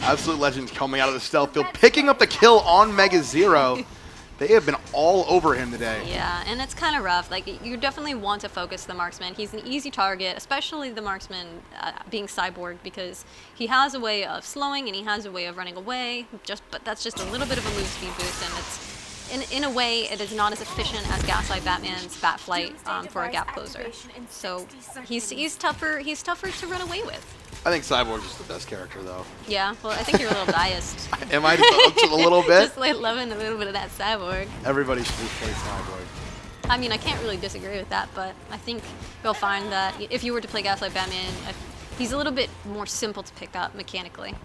A: Absolute Legends coming out of the stealth field, picking up the kill on Mega Zero. They have been all over him today.
B: Yeah, and it's kind of rough. Like, you definitely want to focus the marksman. He's an easy target, especially the marksman being Cyborg, because he has a way of slowing and he has a way of running away. But that's just a little bit of a move speed boost, and it's in a way it is not as efficient as Gaslight Batman's Bat Flight for a gap closer. So he's tougher to run away with.
A: I think Cyborg's just the best character, though.
B: Yeah, well, I think you're a little biased.
A: Am I just a little bit?
B: Just like loving a little bit of that Cyborg.
A: Everybody should just play Cyborg.
B: I mean, I can't really disagree with that, but I think you'll find that if you were to play Gaslight Batman, he's a little bit more simple to pick up mechanically.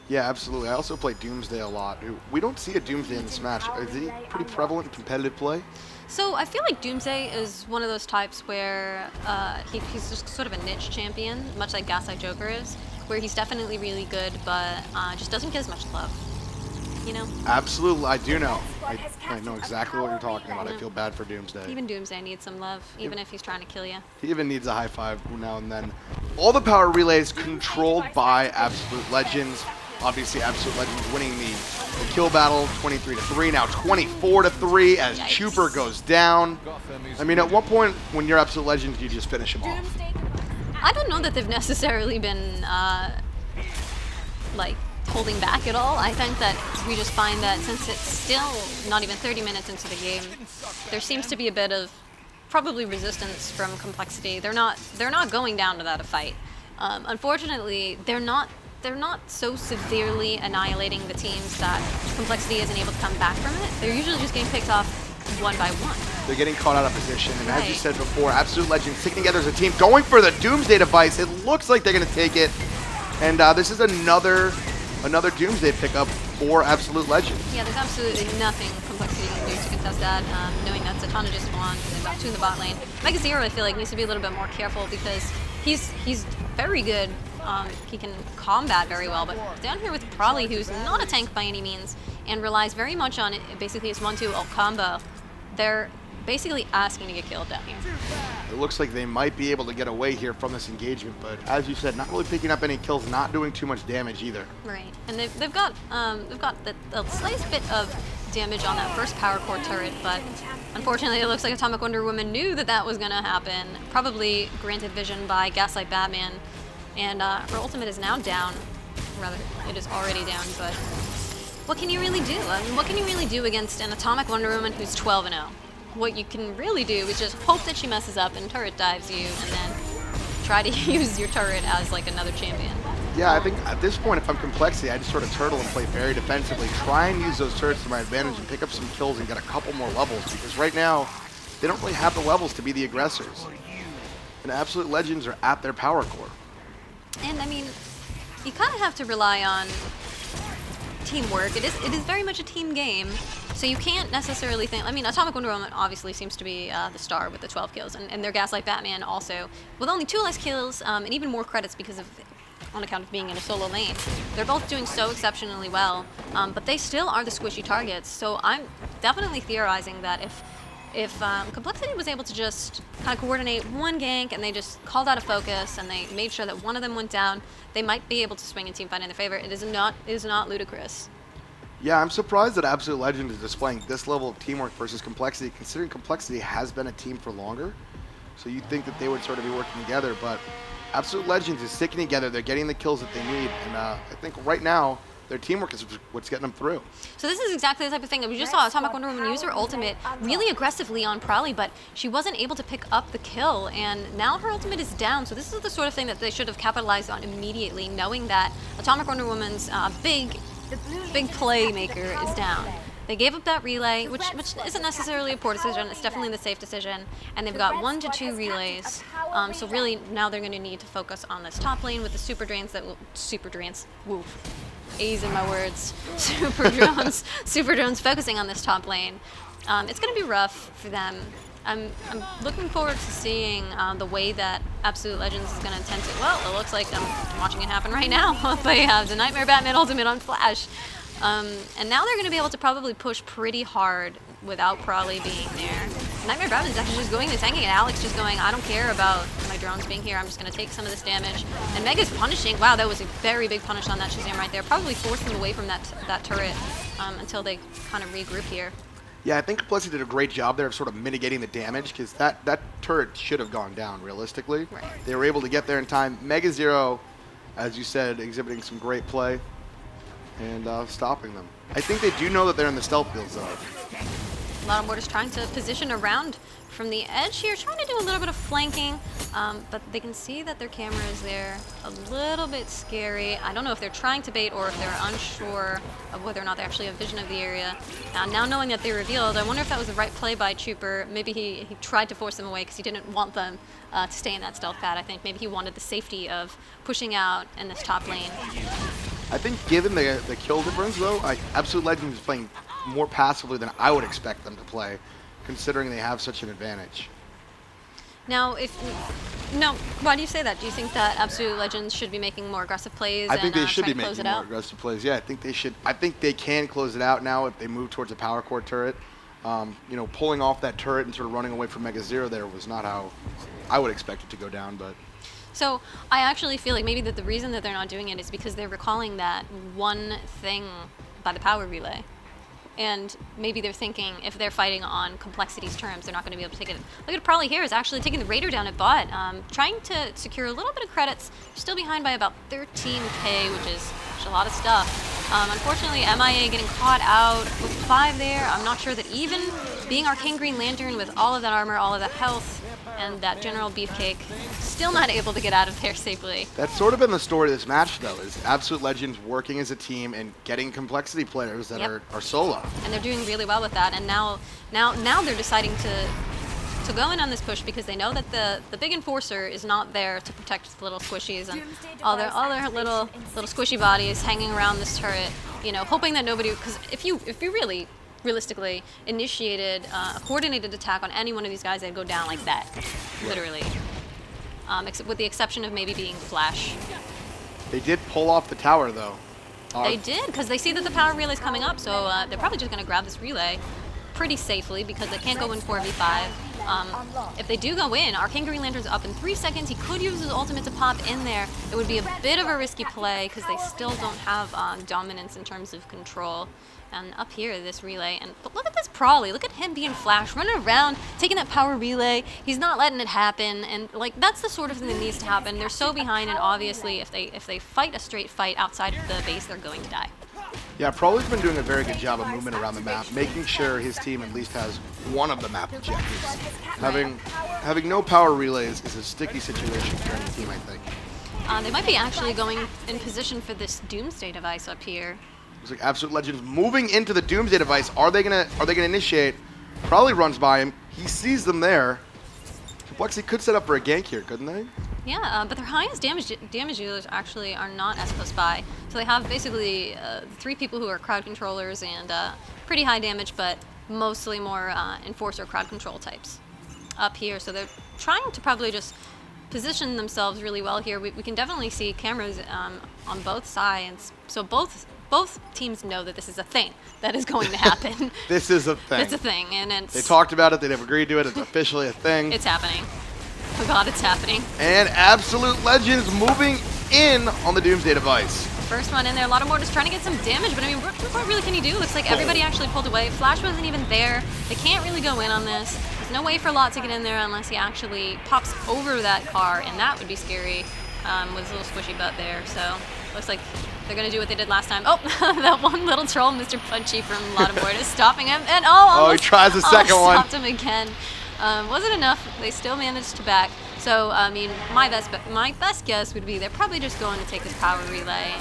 A: Yeah, absolutely. I also play Doomsday a lot. We don't see a Doomsday in this match. Is he pretty prevalent in competitive play?
B: So I feel like Doomsday is one of those types where he's just sort of a niche champion, much like Gaslight Joker is, where he's definitely really good, but just doesn't get as much love. You know?
A: Absolutely, I do know. I know exactly what you're talking about. I feel bad for Doomsday.
B: Even Doomsday needs some love, even if he's trying to kill you.
A: He even needs a high five now and then. All the power relays controlled by Absolute Legends. Obviously, Absolute Legends winning the kill battle, 23-3. Now 24-3 as
B: Yikes.
A: Chuper goes down. I mean, at what point when you're Absolute Legends, you just finish him off?
B: I don't know that they've necessarily been like holding back at all. I think that we just find that since it's still not even 30 minutes into the game, there seems to be a bit of probably resistance from Complexity. They're not going down without a fight. Unfortunately, they're not so severely annihilating the teams that Complexity isn't able to come back from it. They're usually just getting picked off one by one.
A: They're getting caught out of position, and as you
B: Right.
A: said before, Absolute Legends sticking together as a team, going for the Doomsday device. It looks like they're going to take it, and this is another Doomsday pickup for Absolute Legends.
B: Yeah, there's absolutely nothing Complexity can do to contest that, knowing that Zatanna just spawned, they've got two in the bot lane. Mega Zero, I feel like, needs to be a little bit more careful because he's very good. He can combat very well, but down here with Prolly, who's not a tank by any means, and relies very much on it, basically his 1-2 ult combo, they're basically asking to get killed down here.
A: It looks like they might be able to get away here from this engagement, but as you said, not really picking up any kills, not doing too much damage either.
B: Right, and they've got the slightest bit of damage on that first power core turret, but unfortunately it looks like Atomic Wonder Woman knew that was going to happen, probably granted vision by Gaslight Batman, and her ultimate is now down. Rather, it is already down, but what can you really do? I mean, what can you really do against an Atomic Wonder Woman who's 12-0? What you can really do is just hope that she messes up and turret dives you, and then try to use your turret as like another champion.
A: Yeah, I think at this point, if I'm Complexity, I just sort of turtle and play very defensively, try and use those turrets to my advantage and pick up some kills and get a couple more levels, because right now, they don't really have the levels to be the aggressors. And Absolute Legends are at their power core.
B: And I mean, you kind of have to rely on teamwork. It is very much a team game, so you can't necessarily think. I mean, Atomic Wonder Woman obviously seems to be the star with the 12 kills, and their Gaslight Batman also with only 2 less kills and even more credits because of on account of being in a solo lane. They're both doing so exceptionally well, but they still are the squishy targets. So I'm definitely theorizing that if Complexity was able to just kind of coordinate one gank and they just called out a focus and they made sure that one of them went down, they might be able to swing a team fight in their favor. It is not ludicrous.
A: Yeah, I'm surprised that Absolute Legends is displaying this level of teamwork versus Complexity, considering Complexity has been a team for longer. So you'd think that they would sort of be working together, but Absolute Legends is sticking together. They're getting the kills that they need, and I think right now, their teamwork is what's getting them through.
B: So this is exactly the type of thing that we just saw Atomic Wonder Woman use her ultimate really aggressively on Prowley, but she wasn't able to pick up the kill, and now her ultimate is down. So this is the sort of thing that they should have capitalized on immediately, knowing that Atomic Wonder Woman's big playmaker is down. They gave up that relay, which isn't necessarily a poor decision. It's definitely the safe decision. And they've got 1 to 2 relays. So really, now they're going to need to focus on this top lane with the super drains that will... Super drains. Woof. A's in my words. Super drones. Super drones focusing on this top lane. It's going to be rough for them. I'm looking forward to seeing the way that Absolute Legends is going to attempt it. Well, it looks like I'm watching it happen right now. They have the Nightmare Batman ultimate on Flash. And now they're going to be able to probably push pretty hard without Prolly being there. Nightmare Batman's actually just going to tanking, and Alex just going, I don't care about my drones being here, I'm just going to take some of this damage. And Mega's punishing. Wow, that was a very big punish on that Shazam right there. Probably forced them away from that turret until they kind of regroup here.
A: Yeah, I think Complexity did a great job there of sort of mitigating the damage, because that turret should have gone down, realistically.
B: Right.
A: They were able to get there in time. Mega Zero, as you said, exhibiting some great play and stopping them. I think they do know that they're in the stealth fields, though.
B: A lot of Mortars trying to position around from the edge here, trying to do a little bit of flanking, but they can see that their camera is there. A little bit scary. I don't know if they're trying to bait or if they're unsure of whether or not they actually have vision of the area. Now knowing that they revealed, I wonder if that was the right play by Chuper. Maybe he tried to force them away because he didn't want them to stay in that stealth pad. I think maybe he wanted the safety of pushing out in this top lane.
A: I think given the kill difference, though, Absolute Legends is playing more passively than I would expect them to play, considering they have such an advantage.
B: Now, why do you say that? Do you think that Absolute Legends should be making more aggressive plays?
A: I think they should be
B: trying to close
A: making
B: it
A: more
B: out?
A: aggressive plays. Yeah, I think they should. I think they can close it out now if they move towards a power core turret. Pulling off that turret and sort of running away from Mega Zero there was not how I would expect it to go down, but...
B: So I actually feel like maybe that the reason that they're not doing it is because they're recalling that one thing by the power relay. And maybe they're thinking if they're fighting on Complexity's terms, they're not going to be able to take it. Look at Probably here is actually taking the Raider down at bot, trying to secure a little bit of credits. Still behind by about 13k, which is a lot of stuff. Unfortunately, MIA getting caught out with 5 there. I'm not sure that even being Arcane Green Lantern with all of that armor, all of that health, and that General Beefcake, still not able to get out of there safely.
A: That's sort of been the story of this match, though, is Absolute Legends working as a team and getting Complexity players that are solo.
B: And they're doing really well with that. And now they're deciding to go in on this push because they know that the big enforcer is not there to protect the little squishies and all their little squishy bodies hanging around this turret. You know, hoping that nobody, because if you really realistically initiated a coordinated attack on any one of these guys, they'd go down like that, literally. Except with the exception of maybe being Flash.
A: They did pull off the tower, though.
B: They did, because they see that the power relay is coming up, so they're probably just going to grab this relay pretty safely because they can't go in 4v5. If they do go in, Arcane Green Lantern's up in 3 seconds. He could use his ultimate to pop in there. It would be a bit of a risky play because they still don't have dominance in terms of control. And up here, this relay, but look at this Prawley. Look at him being Flash, running around, taking that power relay. He's not letting it happen, and like that's the sort of thing that needs to happen. They're so behind, and obviously, if they fight a straight fight outside of the base, they're going to die.
A: Yeah, Prawley's been doing a very good job of movement around the map, making sure his team at least has one of the map objectives. Having no power relays is a sticky situation for any team, I think.
B: They might be actually going in position for this Doomsday device up here.
A: Looks like Absolute Legends moving into the Doomsday device. Are they gonna initiate? Probably runs by him. He sees them there. Complexity could set up for a gank here, couldn't they?
B: Yeah, but their highest damage dealers actually are not as close by. So they have basically 3 people who are crowd controllers and pretty high damage, but mostly more enforcer crowd control types up here. So they're trying to probably just position themselves really well here. We can definitely see cameras on both sides. So both teams know that this is a thing that is going to happen.
A: This is a thing.
B: It's a thing, and
A: they talked about it. They've agreed to it. It's officially a thing.
B: It's happening. Oh God, it's happening.
A: And Absolute Legends moving in on the Doomsday device.
B: First one in there. A lot of Mortis trying to get some damage, but I mean, what really can he do? Looks like everybody actually pulled away. Flash wasn't even there. They can't really go in on this. There's no way for Lot to get in there unless he actually pops over that car, and that would be scary with his little squishy butt there. So looks like they're going to do what they did last time. Oh, that one little troll, Mr. Punchy from Lot of Mortis, stopping him. And
A: he tries the second one.
B: Stopped him again. Wasn't enough. They still managed to back. So, I mean, my best guess would be they're probably just going to take this power relay.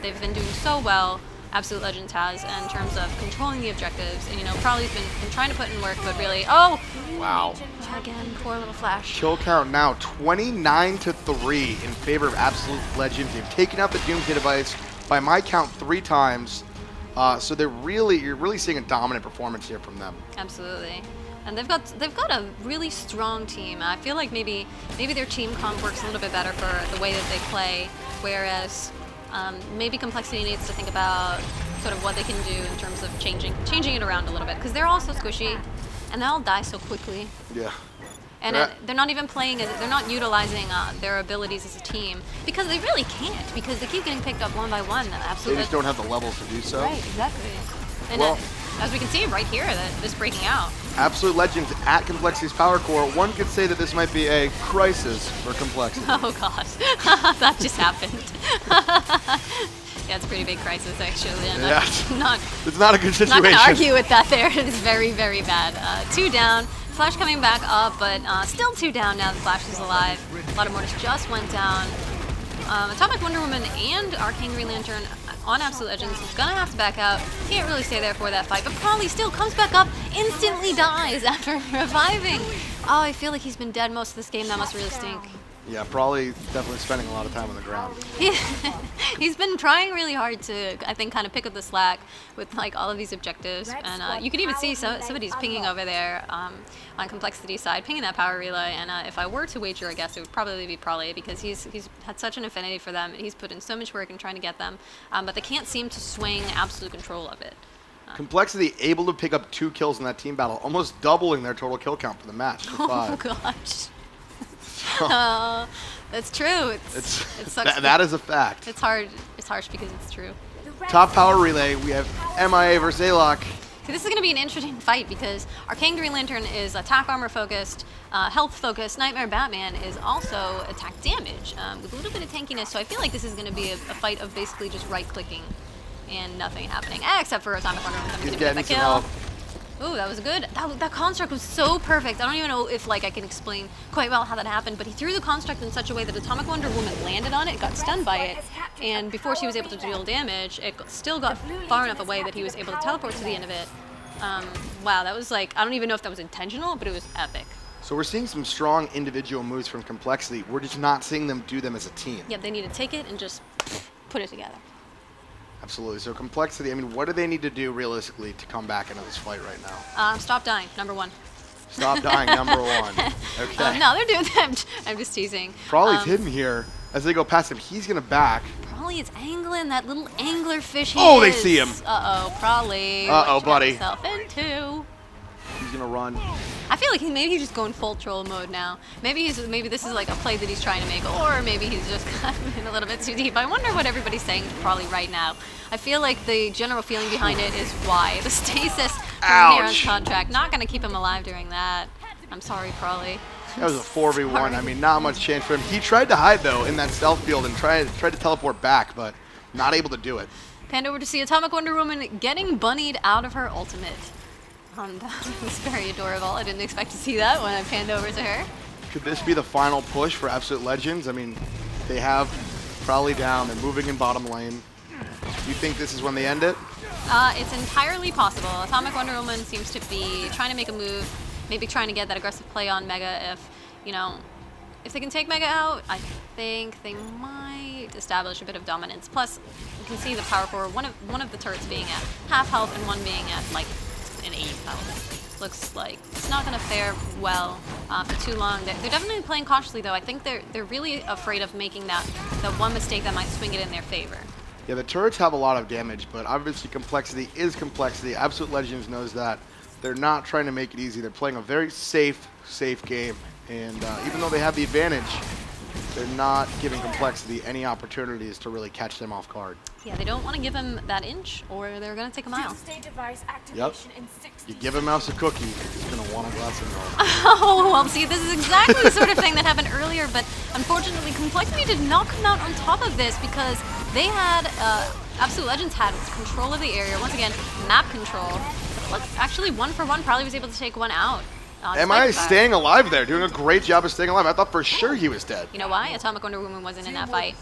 B: They've been doing so well, Absolute Legends has, in terms of controlling the objectives. And, you know, probably been trying to put in work, but really, oh!
A: Wow.
B: Again, poor little Flash.
A: Kill count now 29-3 in favor of Absolute Legends. They've taken out the Doomsday device by my count 3 times. So you're really seeing a dominant performance here from them.
B: Absolutely. And they've got a really strong team. I feel like maybe their team comp works a little bit better for the way that they play, whereas maybe Complexity needs to think about sort of what they can do in terms of changing it around a little bit, because they're all so squishy, and they all die so quickly.
A: Yeah.
B: And they're not even playing they're not utilizing their abilities as a team, because they really can't, because they keep getting picked up one by one. Absolutely.
A: They just don't have the levels to do so.
B: Right, exactly. And
A: well,
B: as we can see right here, this breaking out.
A: Absolute Legends at Complexity's power core. One could say that this might be a crisis for Complexity.
B: Oh God, that just happened. Yeah, it's a pretty big crisis actually. And
A: yeah, it's not a good situation.
B: I'm not going to argue with that there. It is very, very bad. 2 down. Flash coming back up, but still 2 down now that Flash is alive. A lot of Mortis just went down. Atomic Wonder Woman and Arcane Green Lantern on Absolute Legends is gonna have to back out. Can't really stay there for that fight, but Probably still comes back up, instantly dies after reviving. Oh, I feel like he's been dead most of this game. That must really stink.
A: Yeah, probably definitely spending a lot of time on the ground.
B: He's been trying really hard to, I think, kind of pick up the slack with like all of these objectives, and you can even see somebody's pinging over there on Complexity's side, pinging that power relay. And if I were to wager, I guess it would probably be Probably, because he's had such an affinity for them, and he's put in so much work in trying to get them, but they can't seem to swing absolute control of it.
A: Complexity able to pick up 2 kills in that team battle, almost doubling their total kill count for the match.
B: Oh gosh. That's true. It sucks.
A: That is a fact.
B: It's hard. It's harsh because it's true.
A: Top power relay, we have MIA versus A-Lock.
B: So this is going to be an interesting fight because Arcane Green Lantern is attack armor focused, health focused. Nightmare Batman is also attack damage with a little bit of tankiness. So I feel like this is going to be a fight of basically just right clicking and nothing happening, except for Atomic Wonder Woman coming to get the kill. Ooh, that was good. That construct was so perfect. I don't even know if I can explain quite well how that happened, but he threw the construct in such a way that Atomic Wonder Woman landed on it, got stunned by it, and before she was able to deal damage, it still got far enough away that he was able to teleport to the end of it. Wow, that was I don't even know if that was intentional, but it was epic.
A: So we're seeing some strong individual moves from Complexity. We're just not seeing them do them as a team.
B: Yep, they need to take it and just put it together.
A: Absolutely. So Complexity, I mean, what do they need to do realistically to come back into this fight right now?
B: Stop dying, number one.
A: Stop dying, number one. Okay.
B: No, they're doing that. I'm just teasing.
A: Probably's hidden here. As they go past him, he's going to back.
B: Probably it's angling, that little angler fish.
A: They see him.
B: Uh-oh, probably.
A: Uh-oh, buddy.
B: Himself into.
A: He's going to run.
B: I feel like maybe he's just going full troll mode now. Maybe this is like a play that he's trying to make, or maybe he's just gotten in a little bit too deep. I wonder what everybody's saying probably right now. I feel like the general feeling behind it is why the stasis from Heron's contract not going to keep him alive during that. I'm sorry, Prawley.
A: That was a 4v1. I mean, not much chance for him. He tried to hide, though, in that stealth field and tried to teleport back, but not able to do it.
B: Panned over to see Atomic Wonder Woman getting bunnied out of her ultimate. That was very adorable. I didn't expect to see that when I panned over to her.
A: Could this be the final push for Absolute Legends? I mean, they have Prowley down. They're moving in bottom lane. Do you think this is when they end it?
B: It's entirely possible. Atomic Wonder Woman seems to be trying to make a move, maybe trying to get that aggressive play on Mega. If they can take Mega out, I think they might establish a bit of dominance. Plus, you can see the power forward, one of the turrets being at half health and one being at an 8 health. Looks like it's not going to fare well for too long. They're definitely playing cautiously, though. I think they're really afraid of making that one mistake that might swing it in their favor.
A: Yeah, the turrets have a lot of damage, but obviously Complexity is Complexity. Absolute Legends knows that. They're not trying to make it easy. They're playing a very safe game. And even though they have the advantage, they're not giving Complexity any opportunities to really catch them off guard.
B: Yeah, they don't want to give him that inch, or they're going to take a mile.
A: Yep. You give a mouse a cookie, he's going to want a glass of milk.
B: Oh, well, see, this is exactly the sort of thing that happened earlier, but unfortunately, Complexity did not come out on top of this because they had, Absolute Legends had control of the area. Once again, map control. Actually, 1-for-1 probably was able to take one out.
A: MI is staying alive there, doing a great job of staying alive. I thought for sure he was dead.
B: You know why? Atomic Wonder Woman wasn't in that fight.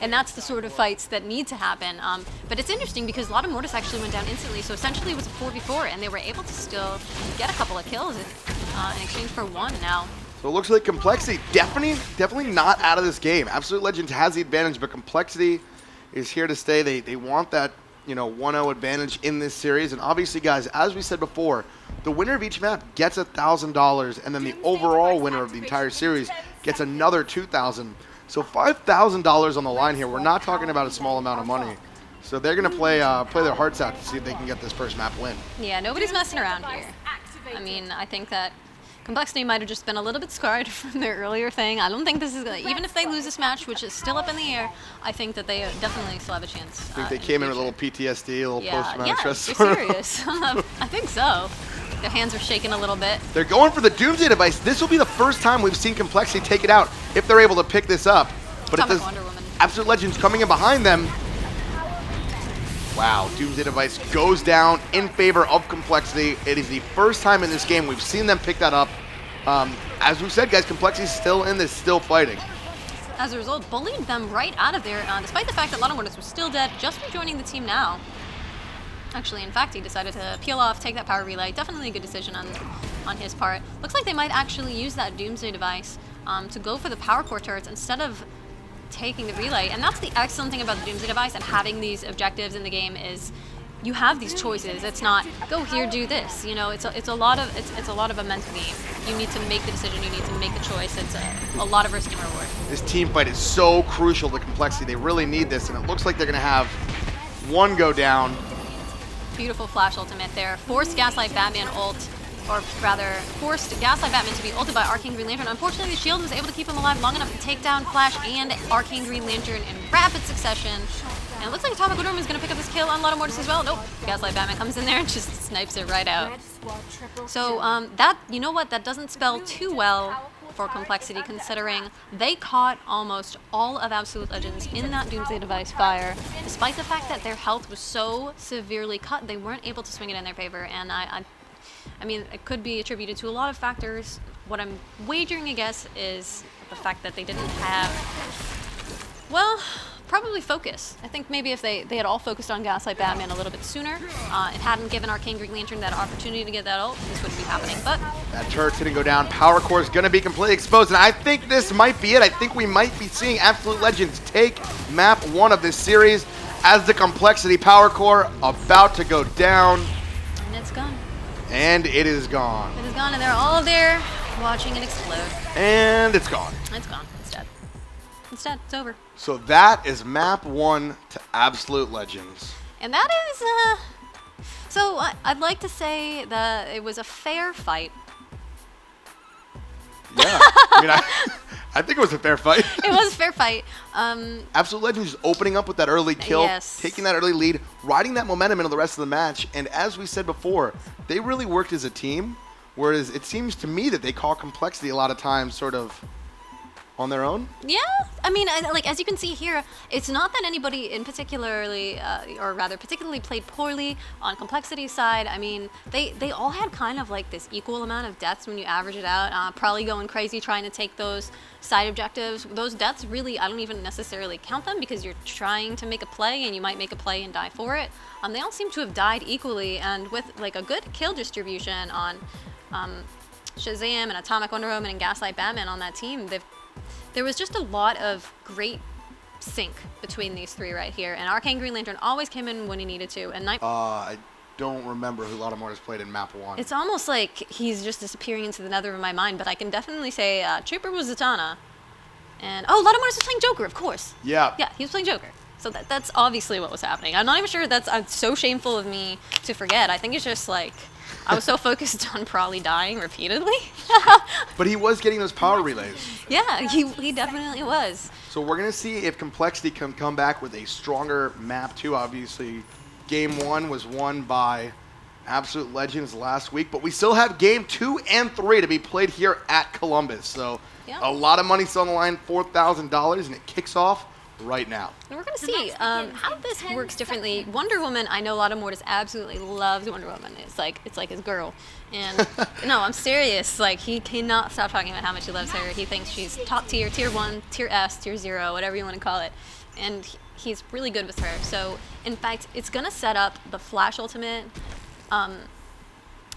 B: And that's the sort of fights that need to happen. But it's interesting because a lot of Mortis actually went down instantly, so essentially it was a 4v4, and they were able to still get a couple of kills in exchange for one now.
A: So it looks like Complexity definitely not out of this game. Absolute Legends has the advantage, but Complexity is here to stay. They want that 1-0 advantage in this series. And obviously, guys, as we said before, the winner of each map gets $1,000, and then the overall winner of the entire series gets another $2,000. So $5,000 on the line here. We're not talking about a small amount of money. So they're going to play their hearts out to see if they can get this first map win.
B: Yeah, nobody's messing around here. I mean, I think that Complexity might have just been a little bit scarred from their earlier thing. I don't think this is going to, even if they lose this match, which is still up in the air, I think that they definitely still have a chance.
A: I think they came in with a little PTSD, a little post-traumatic stress
B: disorder. Yeah, you're serious. I think so. Their hands are shaking a little bit.
A: They're going for the Doomsday device. This will be the first time we've seen Complexity take it out if they're able to pick this up. But if this Absolute Legends coming in behind them, wow, Doomsday device goes down in favor of Complexity. It is the first time in this game we've seen them pick that up. As we said, guys, Complexity is still in this, still fighting.
B: As a result, bullied them right out of there, despite the fact that Lana Mortis was still dead, just rejoining the team now. Actually, in fact, he decided to peel off, take that power relay. Definitely a good decision on his part. Looks like they might actually use that Doomsday device to go for the power core turrets instead of taking the relay. And that's the excellent thing about the Doomsday device and having these objectives in the game is you have these choices. It's not go here, do this. It's a lot of a mental game. You need to make the decision. You need to make the choice. It's a lot of risk and reward.
A: This team fight is so crucial to Complexity. They really need this, and it looks like they're going to have one go down.
B: Beautiful flash ultimate there. Forced Gaslight Batman ult or rather forced Gaslight Batman to be ulted by Arcane Green Lantern. Unfortunately, the shield was able to keep him alive long enough to take down Flash and Arcane Green Lantern in rapid succession. And it looks like Atomic Wonder Woman is going to pick up this kill on Lotta Mortis as well. Nope, Gaslight Batman comes in there and just snipes it right out. So that, you know what, that doesn't spell too well for Complexity, considering they caught almost all of Absolute Legends in that Doomsday Device fire, despite the fact that their health was so severely cut, they weren't able to swing it in their favor. And I mean, it could be attributed to a lot of factors. What I'm wagering a guess is the fact that they didn't have, well, probably focus. I think maybe if they had all focused on Gaslight Batman a little bit sooner, it hadn't given Arcane Green Lantern that opportunity to get that ult, this wouldn't be happening. But
A: that turret's gonna go down. Power Core is gonna be completely exposed, and I think this might be it. I think we might be seeing Absolute Legends take map 1 of this series as the Complexity Power Core about to go down.
B: And it's gone.
A: And it is gone.
B: It is gone, and they're all there watching it explode.
A: And it's gone.
B: It's gone. It's dead. It's dead. It's over.
A: So that is map 1 to Absolute Legends.
B: And that is, so I'd like to say that it was a fair fight.
A: Yeah, I mean, I think it was a fair fight.
B: It was a fair fight.
A: Absolute Legends just opening up with that early kill,
B: Yes.
A: taking that early lead, riding that momentum into the rest of the match. And as we said before, they really worked as a team, whereas it seems to me that they call Complexity a lot of times sort of on their own.
B: Yeah, I mean, like as you can see here, it's not that anybody in particularly, or rather particularly played poorly on Complexity's side. I mean, they all had kind of like this equal amount of deaths when you average it out, probably going crazy trying to take those side objectives. Those deaths really, I don't even necessarily count them because you're trying to make a play and you might make a play and die for it. They all seem to have died equally, and with like a good kill distribution on Shazam and Atomic Wonder Woman and Gaslight Batman on that team, there was just a lot of great sync between these three right here, and Arcane Green Lantern always came in when he needed to. And
A: I don't remember who Lotta Mortis played in map 1.
B: It's almost like he's just disappearing into the nether of my mind, but I can definitely say Trooper was Zatanna, and Lotta Mortis was playing Joker, of course.
A: Yeah.
B: Yeah, he was playing Joker. So that's obviously what was happening. I'm not even sure that's so shameful of me to forget. I think it's just like I was so focused on probably dying repeatedly.
A: But he was getting those power relays.
B: Yeah, he definitely was.
A: So we're going to see if Complexity can come back with a stronger map 2. Obviously, Game 1 was won by Absolute Legends last week, but we still have Game 2 and 3 to be played here at Columbus. So
B: Yeah.
A: a lot of money still on the line, $4,000, and it kicks off right now.
B: And we're going to see how this works differently. Wonder Woman, I know Lotta Mortis absolutely loves Wonder Woman. It's like his girl. And no, I'm serious. Like, he cannot stop talking about how much he loves her. He thinks she's top tier, tier 1, tier S, tier 0, whatever you want to call it. And he's really good with her. So, in fact, it's going to set up the Flash Ultimate and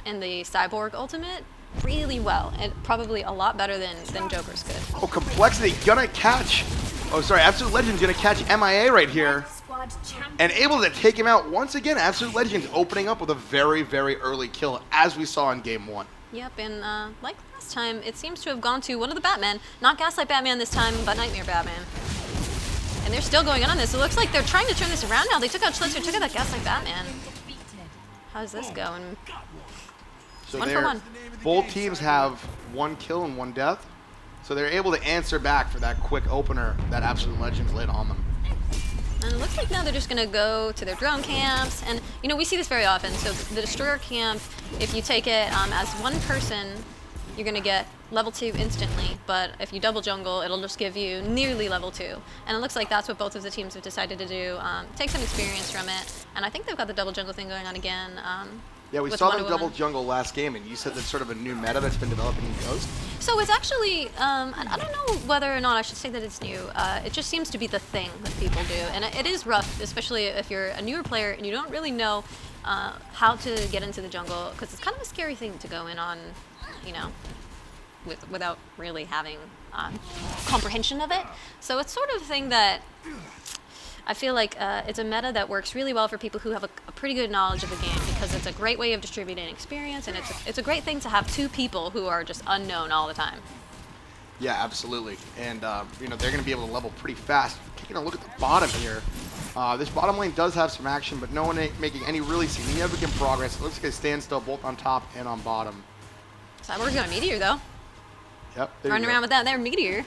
B: the Cyborg Ultimate really well, and probably a lot better than Joker's could.
A: Oh, Complexity gonna catch. Oh, sorry, Absolute Legends gonna catch MIA right here. And able to take him out once again. Absolute Legends opening up with a very, very early kill, as we saw in Game 1.
B: Yep, and like last time, it seems to have gone to one of the Batmen. Not Gaslight Batman this time, but Nightmare Batman. And they're still going on this. It looks like they're trying to turn this around now. They took out Schlitzer, took out that Gaslight Batman. How's this going?
A: So
B: 1 for 1.
A: Both teams have 1 kill and 1 death. So they're able to answer back for that quick opener that Absolute Legends laid on them.
B: And it looks like now they're just going to go to their drone camps. And, you know, we see this very often. So the Destroyer camp, if you take it as one person, you're going to get level 2 instantly. But if you double jungle, it'll just give you nearly level 2. And it looks like that's what both of the teams have decided to do. Take some experience from it. And I think they've got the double jungle thing going on again.
A: Yeah, we saw them double jungle last game, and you said that's sort of a new meta that's been developing in Ghost.
B: So it's actually, I don't know whether or not I should say that it's new. It just seems to be the thing that people do. And it is rough, especially if you're a newer player and you don't really know how to get into the jungle, because it's kind of a scary thing to go in on, you know, without really having comprehension of it. So it's sort of a thing that I feel like it's a meta that works really well for people who have a pretty good knowledge of the game, because it's a great way of distributing experience, and it's a great thing to have 2 people who are just unknown all the time.
A: Yeah, absolutely. And, you know, they're going to be able to level pretty fast. Taking a look at the bottom here, this bottom lane does have some action, but no one making any really significant progress. It looks like they stand still both on top and on bottom.
B: Cyborg's got a meteor though.
A: Yep.
B: Running around with that there meteor.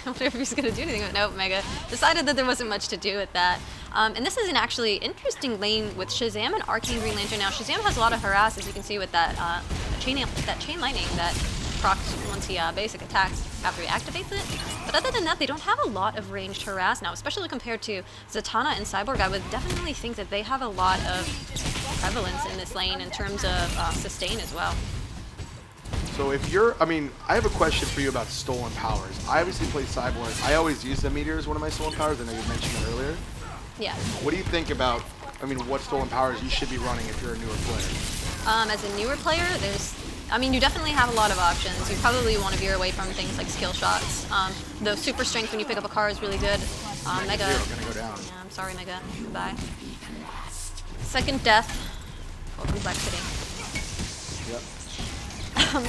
B: I wonder if he's going to do anything with it. Nope, Mega decided that there wasn't much to do with that. And this is an actually interesting lane with Shazam and Arcane Green Lantern. Now, Shazam has a lot of harass, as you can see with that chain lightning that procs once he basic attacks after he activates it. But other than that, they don't have a lot of ranged harass now, especially compared to Zatanna and Cyborg. I would definitely think that they have a lot of prevalence in this lane in terms of sustain as well.
A: So if you're, I mean, I have a question for you about stolen powers. I obviously play Cyborg. I always use the meteor as one of my stolen powers. I know you mentioned it earlier.
B: Yeah.
A: What do you think about, I mean, what stolen powers you should be running if you're a newer player?
B: As a newer player, you definitely have a lot of options. You probably want to veer away from things like skill shots. Though super strength when you pick up a car is really good. Mega.
A: Gonna go down.
B: Yeah, I'm sorry, Mega. Goodbye. Second death. Full complexity.
A: Yep.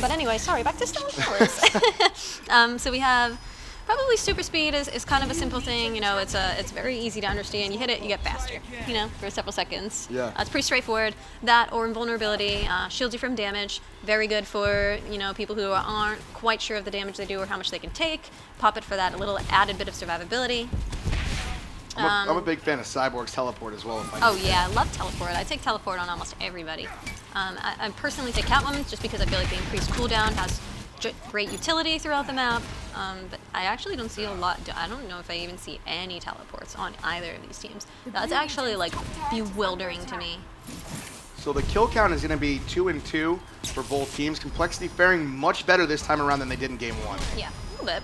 B: But anyway, sorry, back to stolen powers. So we have probably super speed is kind of a simple thing. You know, it's very easy to understand. You hit it, you get faster. You know, for several seconds.
A: Yeah.
B: It's pretty straightforward. That or invulnerability shields you from damage. Very good for people who aren't quite sure of the damage they do or how much they can take. Pop it for that little added bit of survivability.
A: I'm a big fan of Cyborg's teleport as well.
B: Oh yeah, I love teleport. I take teleport on almost everybody. I personally take Catwoman just because I feel like the increased cooldown has great utility throughout the map. But I actually don't see a lot. I don't know if I even see any teleports on either of these teams. That's actually like bewildering to me.
A: So the kill count is going to be 2 and 2 for both teams. Complexity faring much better this time around than they did in game 1.
B: Yeah, a little bit.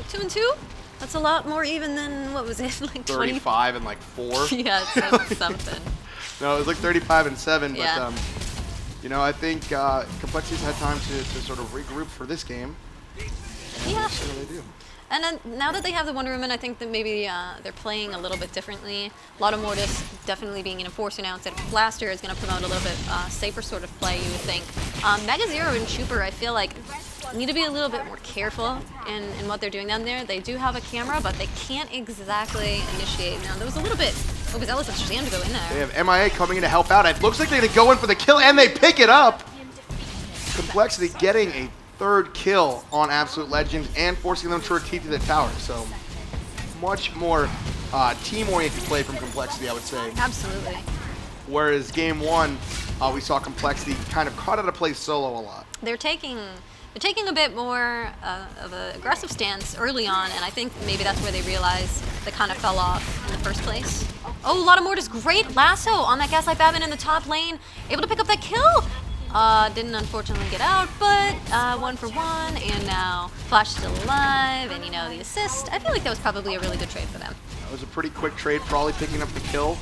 B: 2 and 2. That's a lot more even than, what was it, like
A: 35 and like 4?
B: Yeah, it's like something.
A: No, it was like 35 and 7,
B: Yeah.
A: but I think Complexity's had time to sort of regroup for this game. And
B: Yeah.
A: we'll see what they do.
B: And then now that they have the Wonder Woman, I think that maybe they're playing a little bit differently. A lot of Mortis definitely being an enforcer now instead of Blaster is going to promote a little bit safer sort of play, you would think. Mega Zero and Trooper, I feel like, need to be a little bit more careful in what they're doing down there. They do have a camera, but they can't exactly initiate. Now, there was a little bit overzealous of Shazam to go in there.
A: They have MIA coming in to help out. It looks like they're going to go in for the kill, and they pick it up. Complexity getting a third kill on Absolute Legends and forcing them to retreat to the tower. So much more team-oriented play from Complexity, I would say.
B: Absolutely.
A: Whereas game 1, we saw Complexity kind of caught out of play solo a lot.
B: They're taking a bit more of an aggressive stance early on, and I think maybe that's where they realize they kind of fell off in the first place. Oh, a lot of Mortis. Great lasso on that Gaslight Batman in the top lane. Able to pick up that kill. Didn't unfortunately get out, but 1 for 1, and now Flash still alive, and the assist. I feel like that was probably a really good trade for them.
A: That was a pretty quick trade. Frawley picking up the kill,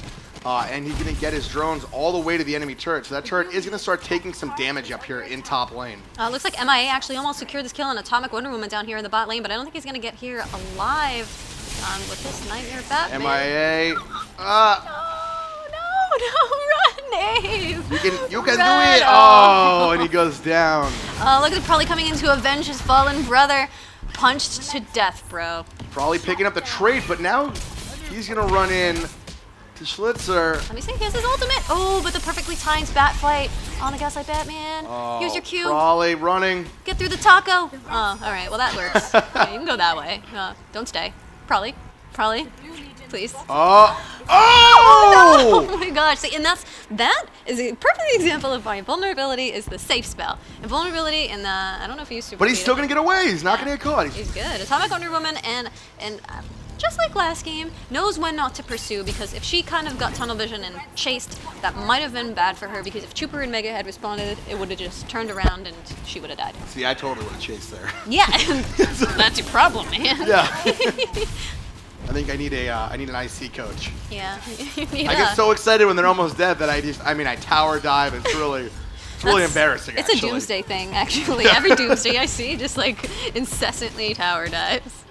A: and he's going to get his drones all the way to the enemy turret. So that turret is going to start taking some damage up here in top lane.
B: Looks like MIA actually almost secured this kill on Atomic Wonder Woman down here in the bot lane, but I don't think he's going to get here alive with this Nightmare Batman.
A: MIA.
B: No, run, Abe!
A: You can
B: Run.
A: do it! Oh, and he goes down.
B: Look at probably coming in to avenge his fallen brother. Punched to death, bro.
A: Frawley picking up the trade, but now he's going to run in to Schlitzer.
B: Let me see, here's his ultimate. Oh, but the perfectly timed bat flight on the Gaslight Batman.
A: Oh,
B: Here's your cue.
A: Frawley running.
B: Get through the taco. Oh, all right, well that works. Yeah, you can go that way. Don't stay. Probably, please. Oh my gosh! See, and that is a perfect example of why invulnerability is the safe spell. Invulnerability in the I don't know if he used to.
A: But he's still gonna get away. He's not gonna get caught.
B: He's good. Atomic Wonder Woman and just like last game, knows when not to pursue, because if she kind of got tunnel vision and chased, that might have been bad for her, because if Trooper and Mega had responded, it would have just turned around and she would have died.
A: See, I totally would have chased there.
B: Yeah, that's your problem, man.
A: Yeah. I think I need an IC coach.
B: Yeah.
A: I get so excited when they're almost dead that I tower dive. It's really embarrassing.
B: It's
A: actually.
B: a doomsday thing, actually. Every doomsday I see just like incessantly tower dives.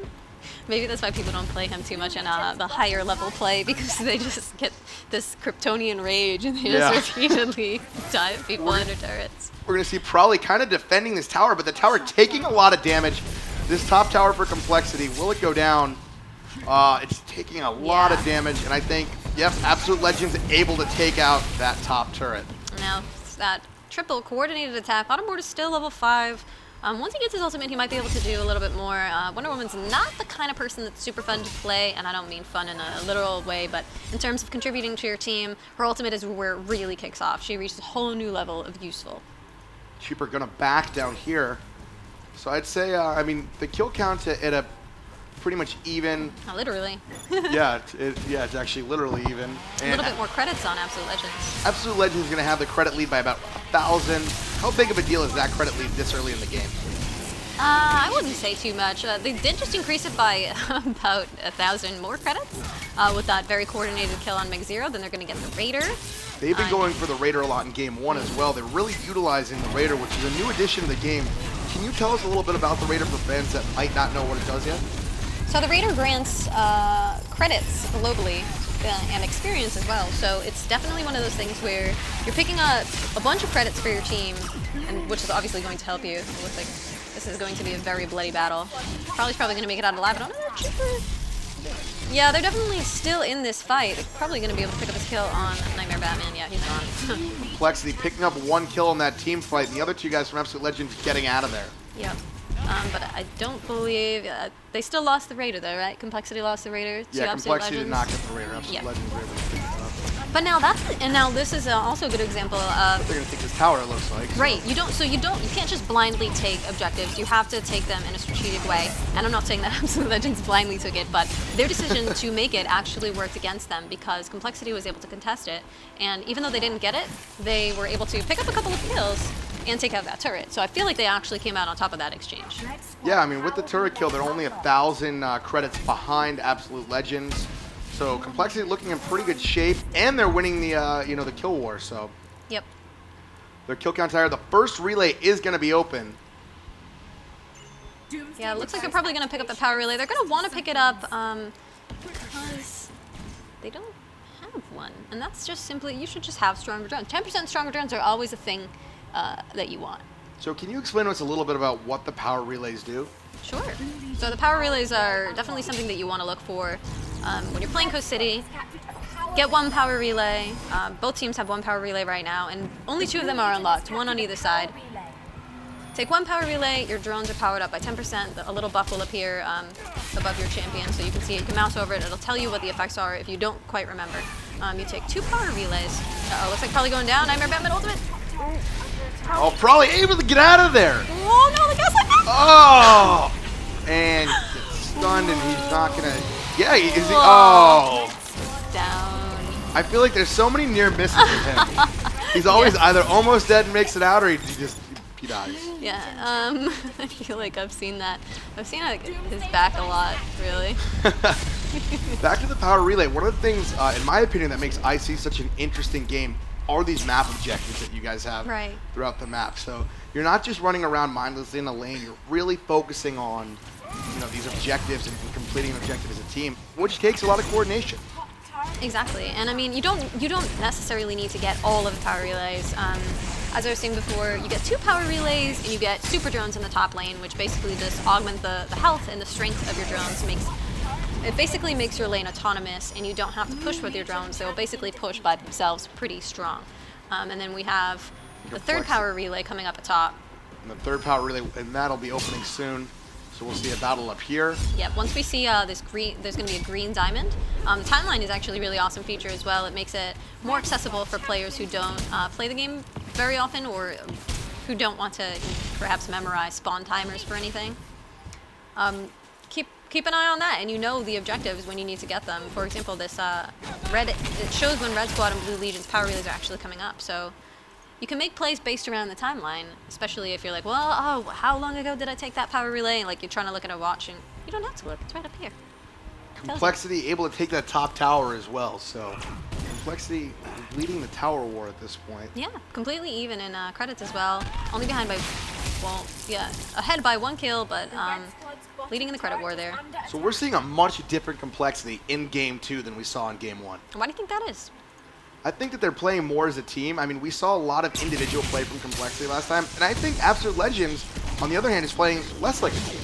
B: Maybe that's why people don't play him too much in the higher level play, because they just get this Kryptonian rage and they just repeatedly dive people under turrets.
A: We're going to see Prowley kind of defending this tower, but the tower taking a lot of damage. This top tower for Complexity, will it go down? It's taking a lot of damage, and I think, yes, Absolute Legends able to take out that top turret.
B: Now, that triple coordinated attack. Bottom board is still level 5. Once he gets his ultimate, he might be able to do a little bit more. Wonder Woman's not the kind of person that's super fun to play, and I don't mean fun in a literal way, but in terms of contributing to your team, her ultimate is where it really kicks off. She reaches a whole new level of useful.
A: Cheaper gonna back down here. So I'd say, I mean, the kill count at a pretty much even.
B: Not literally.
A: Yeah, it's actually literally even.
B: A little bit more credits on Absolute Legends.
A: Absolute Legends is going to have the credit lead by about 1,000. How big of a deal is that credit lead this early in the game?
B: I wouldn't say too much. They did just increase it by about 1,000 more credits with that very coordinated kill on McZero. Then they're going to get the Raider.
A: They've been going for the Raider a lot in Game 1 as well. They're really utilizing the Raider, which is a new addition to the game. Can you tell us a little bit about the Raider for fans that might not know what it does yet?
B: So the Raider grants credits globally and experience as well. So it's definitely one of those things where you're picking up a bunch of credits for your team, and which is obviously going to help you. It looks like this is going to be a very bloody battle. Probably going to make it out alive. I don't know that cheaper. Yeah, they're definitely still in this fight. They're probably going to be able to pick up his kill on Nightmare Batman. Yeah, he's gone.
A: Complexity picking up 1 kill in that team fight, and the other 2 guys from Absolute Legends getting out of there.
B: Yep. But I don't believe they still lost the Raider though, right? Complexity lost the Raider to
A: Yeah,
B: Absolute
A: Complexity did
B: Legends.
A: not get the Raider. Absolute Legends were able to pick it up.
B: But now this is also a good example of
A: They're gonna take this tower, it looks like. So.
B: right. You can't just blindly take objectives. You have to take them in a strategic way. And I'm not saying that Absolute Legends blindly took it, but their decision to make it actually worked against them because Complexity was able to contest it. And even though they didn't get it, they were able to pick up a couple of kills and take out that turret. So I feel like they actually came out on top of that exchange.
A: Yeah, I mean, with the turret kill, they're only 1,000 credits behind Absolute Legends. So Complexity looking in pretty good shape, and they're winning the the kill war. So
B: Yep.
A: their kill count's higher. The first relay is going to be open.
B: Yeah, it looks like they're probably going to pick up the power relay. They're going to want to pick it up because they don't have one. And that's just simply, you should just have stronger drones. 10% stronger drones are always a thing that you want.
A: So can you explain to us a little bit about what the power relays do?
B: Sure. So the power relays are definitely something that you want to look for when you're playing Coast City. Get 1 power relay. Both teams have 1 power relay right now, and only 2 of them are unlocked, 1 on either side. Take 1 power relay, your drones are powered up by 10%. A little buff will appear above your champion, so you can see it. You can mouse over it. It'll tell you what the effects are if you don't quite remember. You take 2 power relays. Uh-oh, looks like probably going down. Nightmare Batman ultimate.
A: Oh, probably able to get out of there.
B: Oh no, the gaslight!
A: Oh! And gets stunned, and he's not going to... Yeah, is he? Oh!
B: Down.
A: I feel like there's so many near misses with him. He's always either almost dead and makes it out, or he dies.
B: Yeah, I feel like I've seen that. I've seen his back a lot, really.
A: Back to the power relay. One of the things, in my opinion, that makes IC such an interesting game are these map objectives that you guys have throughout the map. So you're not just running around mindlessly in a lane. You're really focusing on these objectives and completing an objective as a team, which takes a lot of coordination.
B: Exactly, and I mean, you don't necessarily need to get all of the power relays. As I was saying before, you get 2 power relays and you get super drones in the top lane, which basically just augment the health and the strength of your drones. It basically makes your lane autonomous, and you don't have to push with your drones. They will basically push by themselves pretty strong. And then we have the 3rd power relay coming up atop.
A: And the 3rd power relay, and that'll be opening soon. So we'll see a battle up here.
B: Yep, once we see this green, there's going to be a green diamond. The timeline is actually a really awesome feature as well. It makes it more accessible for players who don't play the game very often, or who don't want to perhaps memorize spawn timers for anything. Keep an eye on that, and you know the objectives when you need to get them. For example, this it shows when Red Squad and Blue Legion's power relays are actually coming up. So you can make plays based around the timeline, especially if you're like, well, oh, how long ago did I take that power relay? And like you're trying to look at a watch, and you don't have to look; it's right up here.
A: Complexity able to take that top tower as well. So Complexity leading the tower war at this point.
B: Yeah, completely even in credits as well. Only behind by, well, yeah, ahead by 1 kill, but leading in the credit war there.
A: So we're seeing a much different Complexity in Game 2 than we saw in Game 1.
B: Why do you think that is?
A: I think that they're playing more as a team. I mean, we saw a lot of individual play from Complexity last time, and I think Absolute Legends, on the other hand, is playing less like a team.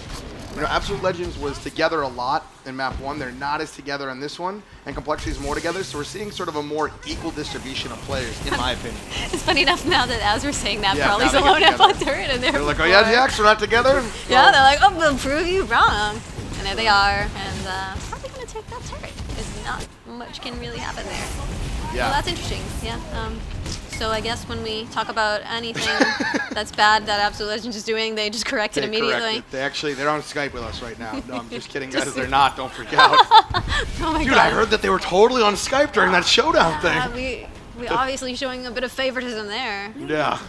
A: You know, Absolute Legends was together a lot in map 1. They're not as together in this one, and Complexity is more together, so we're seeing sort of a more equal distribution of players, in my opinion.
B: It's funny enough now that as we're saying that,
A: Yeah,
B: Brawly's
A: now they
B: alone
A: get
B: at bot
A: together.
B: turret, and
A: They're like, oh yeah, Jax, we're not together?
B: Yeah, they're like, oh, we'll prove you wrong. And there they are, and probably going to take that turret, because not much can really happen there.
A: Yeah.
B: Well, that's interesting, yeah. So I guess when we talk about anything that's bad that Absolute Legends is doing, they just correct it immediately.
A: They're on Skype with us right now. No, I'm just kidding, guys. They're not. Don't freak out.
B: Oh my
A: Dude,
B: God.
A: I heard that they were totally on Skype during that Showdown thing.
B: We obviously showing a bit of favoritism there.
A: Yeah.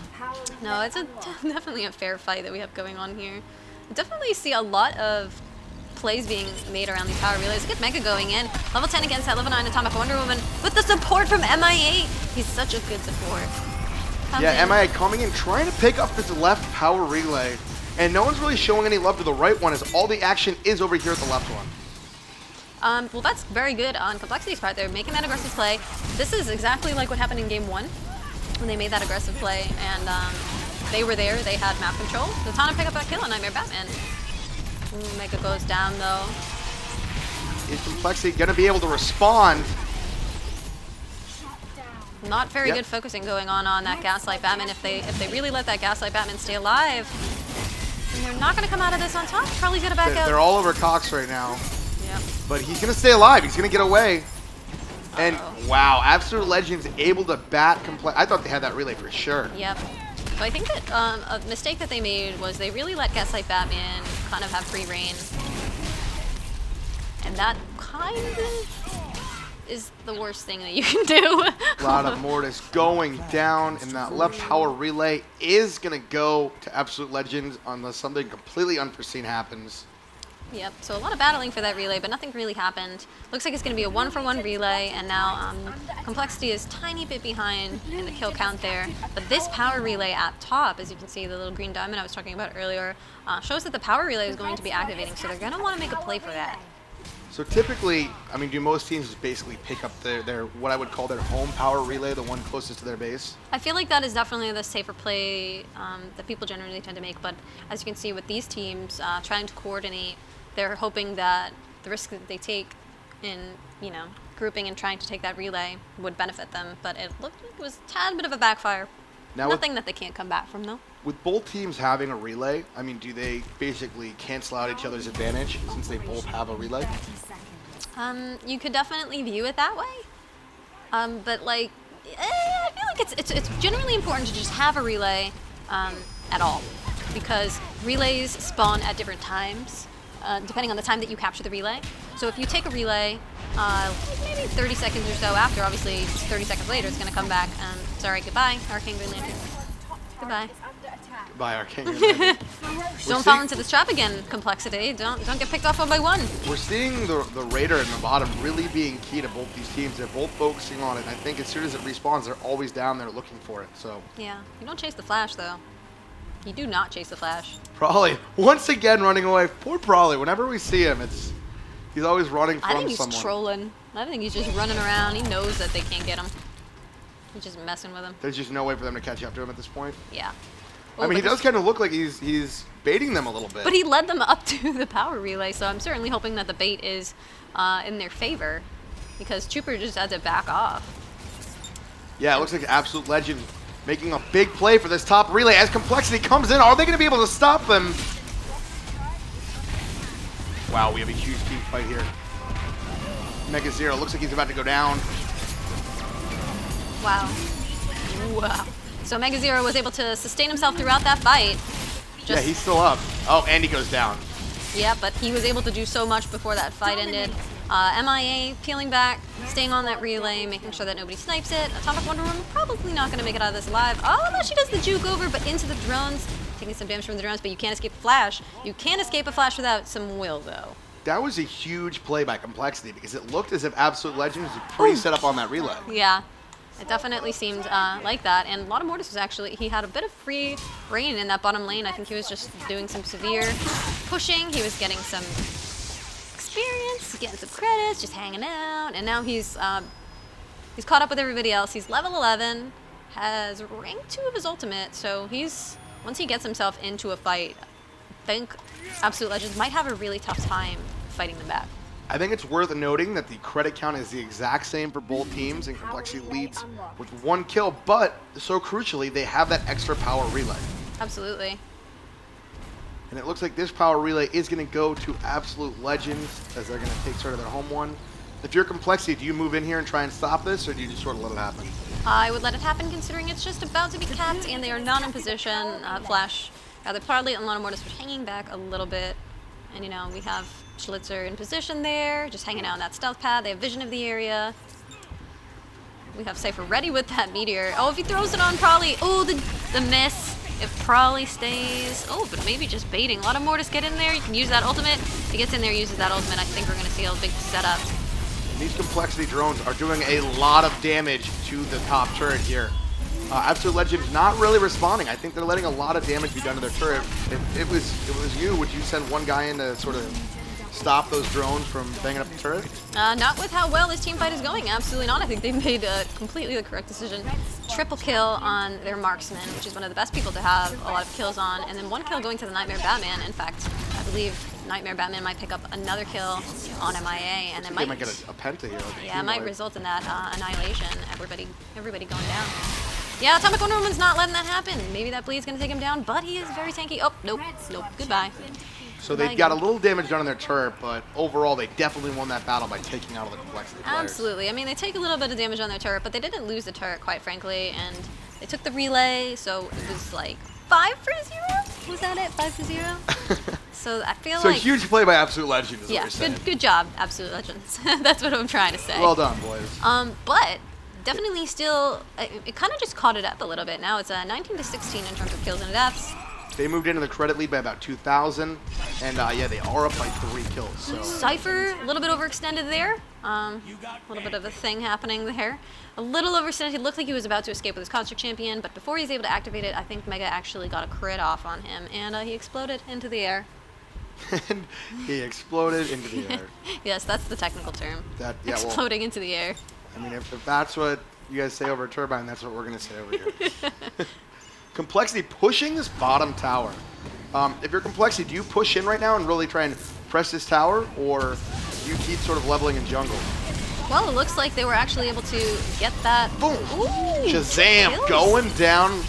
B: No, it's definitely a fair fight that we have going on here. I definitely see a lot of plays being made around these power relays. Look at Mega going in. Level 10 against that level 9 Atomic Wonder Woman with the support from MIA. He's such a good support.
A: Yeah, MIA coming in, trying to pick up this left power relay. And no one's really showing any love to the right one, as all the action is over here at the left one.
B: Well, that's very good on Complexity's part. They're making that aggressive play. This is exactly like what happened in Game 1 when they made that aggressive play. And they were there. They had map control. Zatanna pick up that kill on Nightmare Batman. Ooh, Mega goes down, though.
A: Is Complexity going to be able to respond?
B: Not very good focusing going on that Gaslight Batman. If they really let that Gaslight Batman stay alive, then they're not going to come out of this on top. Probably going to back out.
A: They're all over Cox right now.
B: Yep.
A: But he's going to stay alive. He's going to get away. And wow, Absolute Legends able to bat I thought they had that relay for sure.
B: Yep. So I think that a mistake that they made was they really let Gaslight Batman kind of have free reign. And that kind of is the worst thing that you can do.
A: A lot of Mortis going down, and that left power relay is going to go to Absolute Legends unless something completely unforeseen happens.
B: Yep, so a lot of battling for that relay, but nothing really happened. Looks like it's going to be a 1-for-1 relay, and now Complexity is a tiny bit behind in the kill count there. But this power relay at top, as you can see, the little green diamond I was talking about earlier, shows that the power relay is going to be activating, so they're going to want to make a play for that.
A: So typically, I mean, do most teams just basically pick up their what I would call their home power relay, the one closest to their base?
B: I feel like that is definitely the safer play that people generally tend to make, but as you can see with these teams trying to coordinate, they're hoping that the risk that they take in, grouping and trying to take that relay would benefit them, but it looked like it was a tad bit of a backfire.
A: Now
B: Nothing that they can't come back from, though.
A: With both teams having a relay, I mean, do they basically cancel out each other's advantage since they both have a relay?
B: You could definitely view it that way, but I feel like it's generally important to just have a relay at all, because relays spawn at different times, depending on the time that you capture the relay. So if you take a relay, maybe 30 seconds or so after, obviously 30 seconds later, it's going to come back. Sorry, goodbye, Arcane Green Lantern. Goodbye.
A: Goodbye, Arcane Green Lantern.
B: Don't fall into this trap again, Complexity. Don't get picked off one by one.
A: We're seeing the Raider in the bottom really being key to both these teams. They're both focusing on it. And I think as soon as it respawns, they're always down there looking for it. So
B: Yeah, you don't chase the flash, though. You do not chase the flash.
A: Brawly once again running away. Poor Brawly. Whenever we see him, he's always running from
B: I think he's
A: someone.
B: trolling. I think he's just running around. He knows that they can't get him. He's just messing with him.
A: There's just no way for them to catch up to him at this point.
B: Yeah.
A: I mean, he does kind of look like he's baiting them a little bit.
B: But he led them up to the power relay, so I'm certainly hoping that the bait is in their favor, because Trooper just had to back off.
A: Yeah, it looks like Absolute Legend making a big play for this top relay. As Complexity comes in, are they going to be able to stop them? Wow, we have a huge team fight here. Mega Zero looks like he's about to go down.
B: Wow. Wow. So Mega Zero was able to sustain himself throughout that fight.
A: Yeah, he's still up. Oh, and he goes down.
B: Yeah, but he was able to do so much before that fight ended. MIA peeling back, staying on that relay, making sure that nobody snipes it. Atomic Wonder Woman probably not going to make it out of this alive. Oh, no, she does the juke over, but into the drones. Taking some damage from the drones, but you can't escape a flash. You can't escape a flash without some will, though.
A: That was a huge play by Complexity because it looked as if Absolute Legend was pretty set up on that relay.
B: Yeah, it definitely seemed like that. And a lot of Mortis was actually, he had a bit of free reign in that bottom lane. I think he was just doing some severe pushing. He was getting some experience, getting some credits, just hanging out. And now he's caught up with everybody else. He's level 11, has rank 2 of his ultimate. So once he gets himself into a fight, think Absolute Legends might have a really tough time fighting them back.
A: I think it's worth noting that the credit count is the exact same for both teams, and Complexity leads with 1 kill, but so crucially, they have that extra power relay.
B: Absolutely.
A: And it looks like this power relay is going to go to Absolute Legends, as they're going to take sort of their home one. If you're Complexity, do you move in here and try and stop this, or do you just sort of let it happen?
B: I would let it happen, considering it's just about to be capped, and they are not in position. Flash, rather Parley and Mortis was hanging back a little bit. And, you know, we have Schlitzer in position there, just hanging out on that stealth pad. They have vision of the area. We have Cypher ready with that meteor. Oh, if he throws it on Probably, oh, the miss. If Probably stays, oh, but maybe just baiting. A lot of Mortis get in there. You can use that ultimate. If he gets in there, uses that ultimate, I think we're going to see a big setup.
A: These Complexity drones are doing a lot of damage to the top turret here. Absolute Legends not really responding. I think they're letting a lot of damage be done to their turret. If it was you, would you send one guy in to sort of stop those drones from banging up the turret?
B: Not with how well this team fight is going. Absolutely not. I think they made completely the correct decision. Triple kill on their marksman, which is one of the best people to have a lot of kills on, and then 1 kill going to the Nightmare Batman. In fact, I believe Nightmare Batman might pick up another kill on MIA, and it
A: might get a penta here.
B: Yeah, it might result in that annihilation. Everybody going down. Yeah, Atomic Wonder Woman's not letting that happen. Maybe that bleed's gonna take him down, but he is very tanky. Oh, nope, goodbye.
A: So they've got a little damage done on their turret, but overall they definitely won that battle by taking out all the Complexity players.
B: Absolutely. I mean, they take a little bit of damage on their turret, but they didn't lose the turret, quite frankly, and they took the relay, so it was like 5-0? Was that it? 5-0? So I feel like...
A: So huge play by Absolute Legends is what
B: yeah,
A: you're saying.
B: good job, Absolute Legends. That's what I'm trying to say.
A: Well done, boys.
B: But definitely still, it kind of just caught it up a little bit. Now it's 19-16 in terms of kills and deaths.
A: They moved into the credit lead by about 2,000, and yeah, they are up by 3 kills. So.
B: Cypher, a little bit overextended there. A little bit of a thing happening there. A little overextended. He looked like he was about to escape with his Construct Champion, but before he was able to activate it, I think Mega actually got a crit off on him, and he exploded into the air.
A: And he exploded into the air.
B: Yes, that's the technical term.
A: That, yeah,
B: exploding into the air.
A: I mean, if that's what you guys say over Turbine, that's what we're going to say over here. Complexity pushing this bottom tower. If you're Complexity, do you push in right now and really try and press this tower, or do you keep sort of leveling in jungle?
B: Well, it looks like they were actually able to get that.
A: Boom!
B: Ooh,
A: Shazam!
B: kills.
A: Going down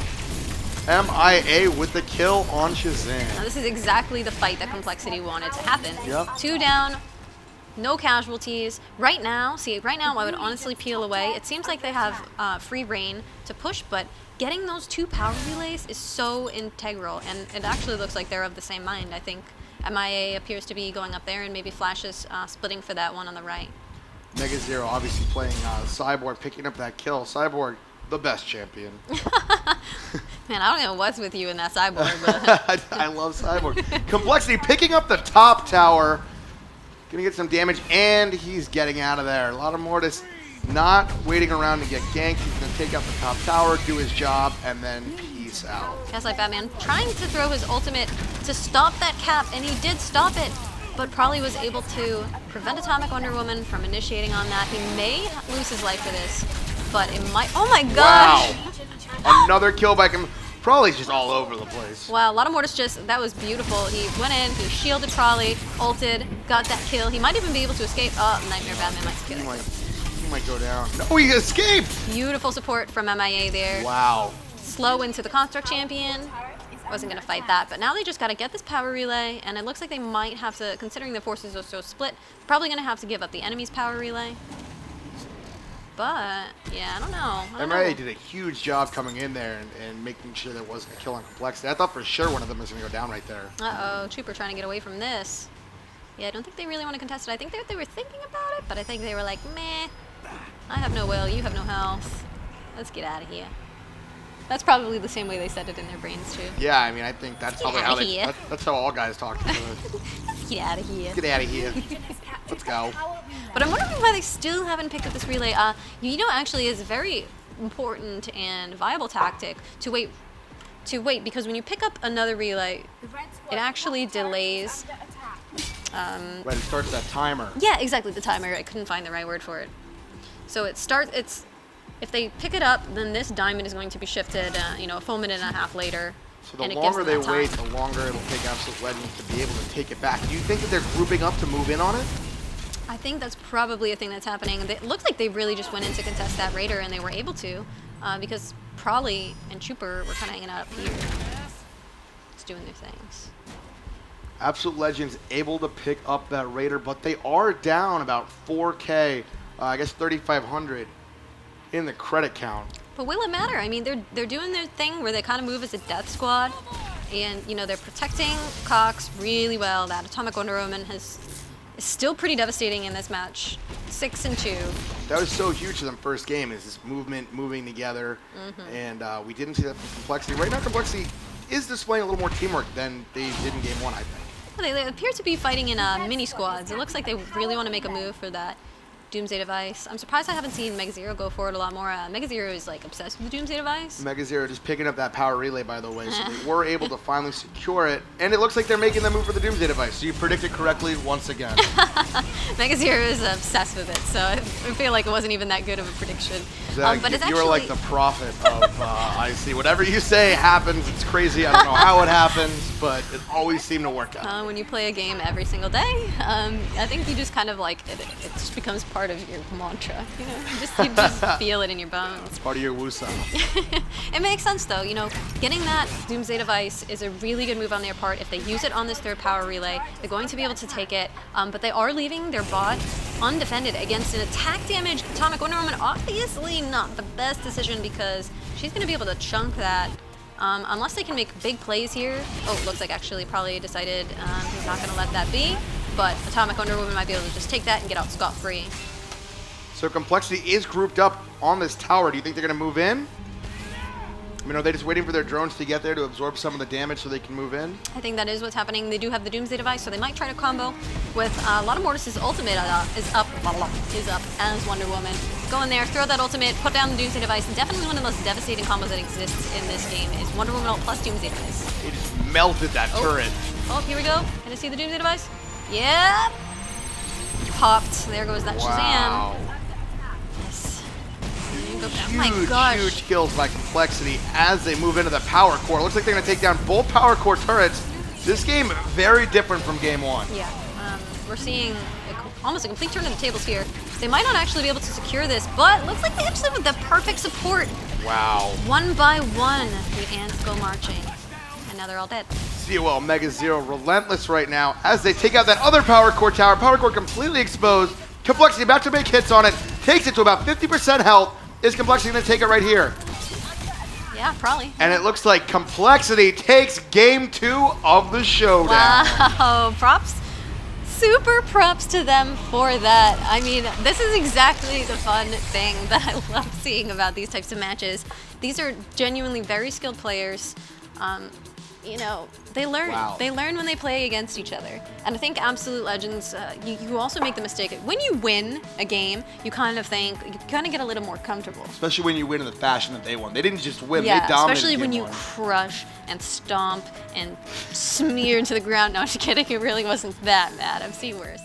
A: MIA with the kill on Shazam.
B: Now, this is exactly the fight that Complexity wanted to happen.
A: Yep.
B: 2 down, no casualties. Right now, I would honestly peel away. It seems like they have free reign to push, but getting those 2 power relays is so integral, and it actually looks like they're of the same mind. I think MIA appears to be going up there, and maybe Flash is splitting for that one on the right.
A: Mega Zero obviously playing Cyborg, picking up that kill. Cyborg, the best champion.
B: Man, I don't know what's with you in that Cyborg, but
A: I love Cyborg. Complexity picking up the top tower. Gonna get some damage, and he's getting out of there. A lot of Mortis not waiting around to get ganked. He's gonna take out the top tower, do his job, and then peace out.
B: Gaslight Batman trying to throw his ultimate to stop that cap, and he did stop it, but probably was able to prevent Atomic Wonder Woman from initiating on that. He may lose his life for this, but it might. Oh my gosh!
A: Wow! Another kill by him. Probably just all over the place.
B: Wow, a lot of Mortis that was beautiful. He went in, he shielded Probably, ulted, got that kill. He might even be able to escape. Oh, Nightmare Batman might kill him.
A: He might go down. No, he escaped!
B: Beautiful support from MIA there.
A: Wow.
B: Slow into the Construct Champion. Wasn't going to fight that, but now they just got to get this power relay, and it looks like they might have to, considering the forces are so split, probably going to have to give up the enemy's power relay. But, yeah, I don't know.
A: MIA did a huge job coming in there and making sure there wasn't a kill on Complexity. I thought for sure one of them was going to go down right there.
B: Uh-oh, Trooper trying to get away from this. Yeah, I don't think they really want to contest it. I think they were thinking about it, but I think they were like, meh, I have no will, you have no health. Let's get out of here. That's probably the same way they said it in their brains, too.
A: Yeah, I mean, I think that's probably how that's how all guys talk to each other.
B: Get out of here.
A: Get out of here. Let's go.
B: But I'm wondering why they still haven't picked up this relay. You know, actually, is a very important and viable tactic to wait, because when you pick up another relay, it actually delays.
A: Right, it starts that timer.
B: Yeah, exactly, the timer. I couldn't find the right word for it. So it starts. If they pick it up, then this diamond is going to be shifted. You know, a full minute and a half later,
A: So the
B: and it gives
A: longer
B: them
A: they
B: that
A: wait,
B: time.
A: the longer it'll take Absolute Legends to be able to take it back. Do you think that they're grouping up to move in on it?
B: I think that's probably a thing that's happening. It looked like they really just went in to contest that Raider, and they were able to, because Probably and Trooper were kind of hanging out up here, just doing their things.
A: Absolute Legends able to pick up that Raider, but they are down about 4K, I guess 3,500 in the credit count.
B: But will it matter? I mean, they're doing their thing where they kind of move as a death squad, and you know they're protecting Cox really well. That Atomic Wonder Woman is still pretty devastating in this match. 6-2.
A: That was so huge to them first game, is this moving together, and we didn't see that from Complexity. Right now, Complexity is displaying a little more teamwork than they did in game 1, I think.
B: Well, they appear to be fighting in mini squads. It looks like they really want to make a move for that Doomsday device. I'm surprised I haven't seen Mega Zero go for it a lot more. Mega Zero is like obsessed with the Doomsday device.
A: Mega Zero just picking up that power relay, by the way, so they were able to finally secure it, and it looks like they're making the move for the Doomsday device. So you predicted correctly once again.
B: Mega Zero is obsessed with it, so I feel like it wasn't even that good of a prediction. But it's
A: you were like the prophet of, I see, whatever you say happens, it's crazy, I don't know how it happens, but it always seemed to work out.
B: When you play a game every single day, I think you just kind of like, it just becomes part of your mantra, you know? You just feel it in your bones.
A: It's part of your woo-saw.
B: It makes sense though, you know, getting that Doomsday device is a really good move on their part. If they use it on this third power relay, they're going to be able to take it, but they are leaving their bot undefended against an attack damage Atomic Wonder Woman. Obviously not the best decision because she's going to be able to chunk that unless they can make big plays here. Oh, looks like actually probably decided he's not going to let that be, but Atomic Wonder Woman might be able to just take that and get out scot-free.
A: So Complexity is grouped up on this tower. Do you think they're going to move in? I mean, are they just waiting for their drones to get there to absorb some of the damage so they can move in?
B: I think that is what's happening. They do have the Doomsday device, so they might try to combo with a lot of Mortis's ultimate is up as Wonder Woman. Go in there, throw that ultimate, put down the Doomsday device. And definitely one of the most devastating combos that exists in this game is Wonder Woman ult plus Doomsday device.
A: It just melted that turret.
B: Oh, here we go. Can I see the Doomsday device? Yeah. Popped. There goes that
A: Wow.
B: Shazam. Yes. Oh my gosh.
A: Huge kills by Complexity as they move into the power core. Looks like they're going to take down both power core turrets. This game very different from game 1.
B: Yeah, we're seeing almost a complete turn of the tables here. They might not actually be able to secure this, but looks like they actually have the perfect support.
A: Wow.
B: One by one, the ants go marching, and now they're all dead.
A: COL Mega Zero relentless right now as they take out that other power core tower. Power core completely exposed. Complexity about to make hits on it. Takes it to about 50% health. Is Complexity going to take it right here?
B: Yeah, probably.
A: And it looks like Complexity takes game 2 of the showdown.
B: Wow, props. Super props to them for that. I mean, this is exactly the fun thing that I love seeing about these types of matches. These are genuinely very skilled players. You know, they learn.
A: Wow.
B: They learn when they play against each other. And I think Absolute Legends, you also make the mistake. When you win a game, you kind of get a little more comfortable.
A: Especially when you win in the fashion that they won. They didn't just win,
B: Yeah,
A: they dominated
B: especially when
A: game
B: you
A: 1.
B: crush and stomp and smear to the ground. No, I'm just kidding. It really wasn't that bad. I've seen worse.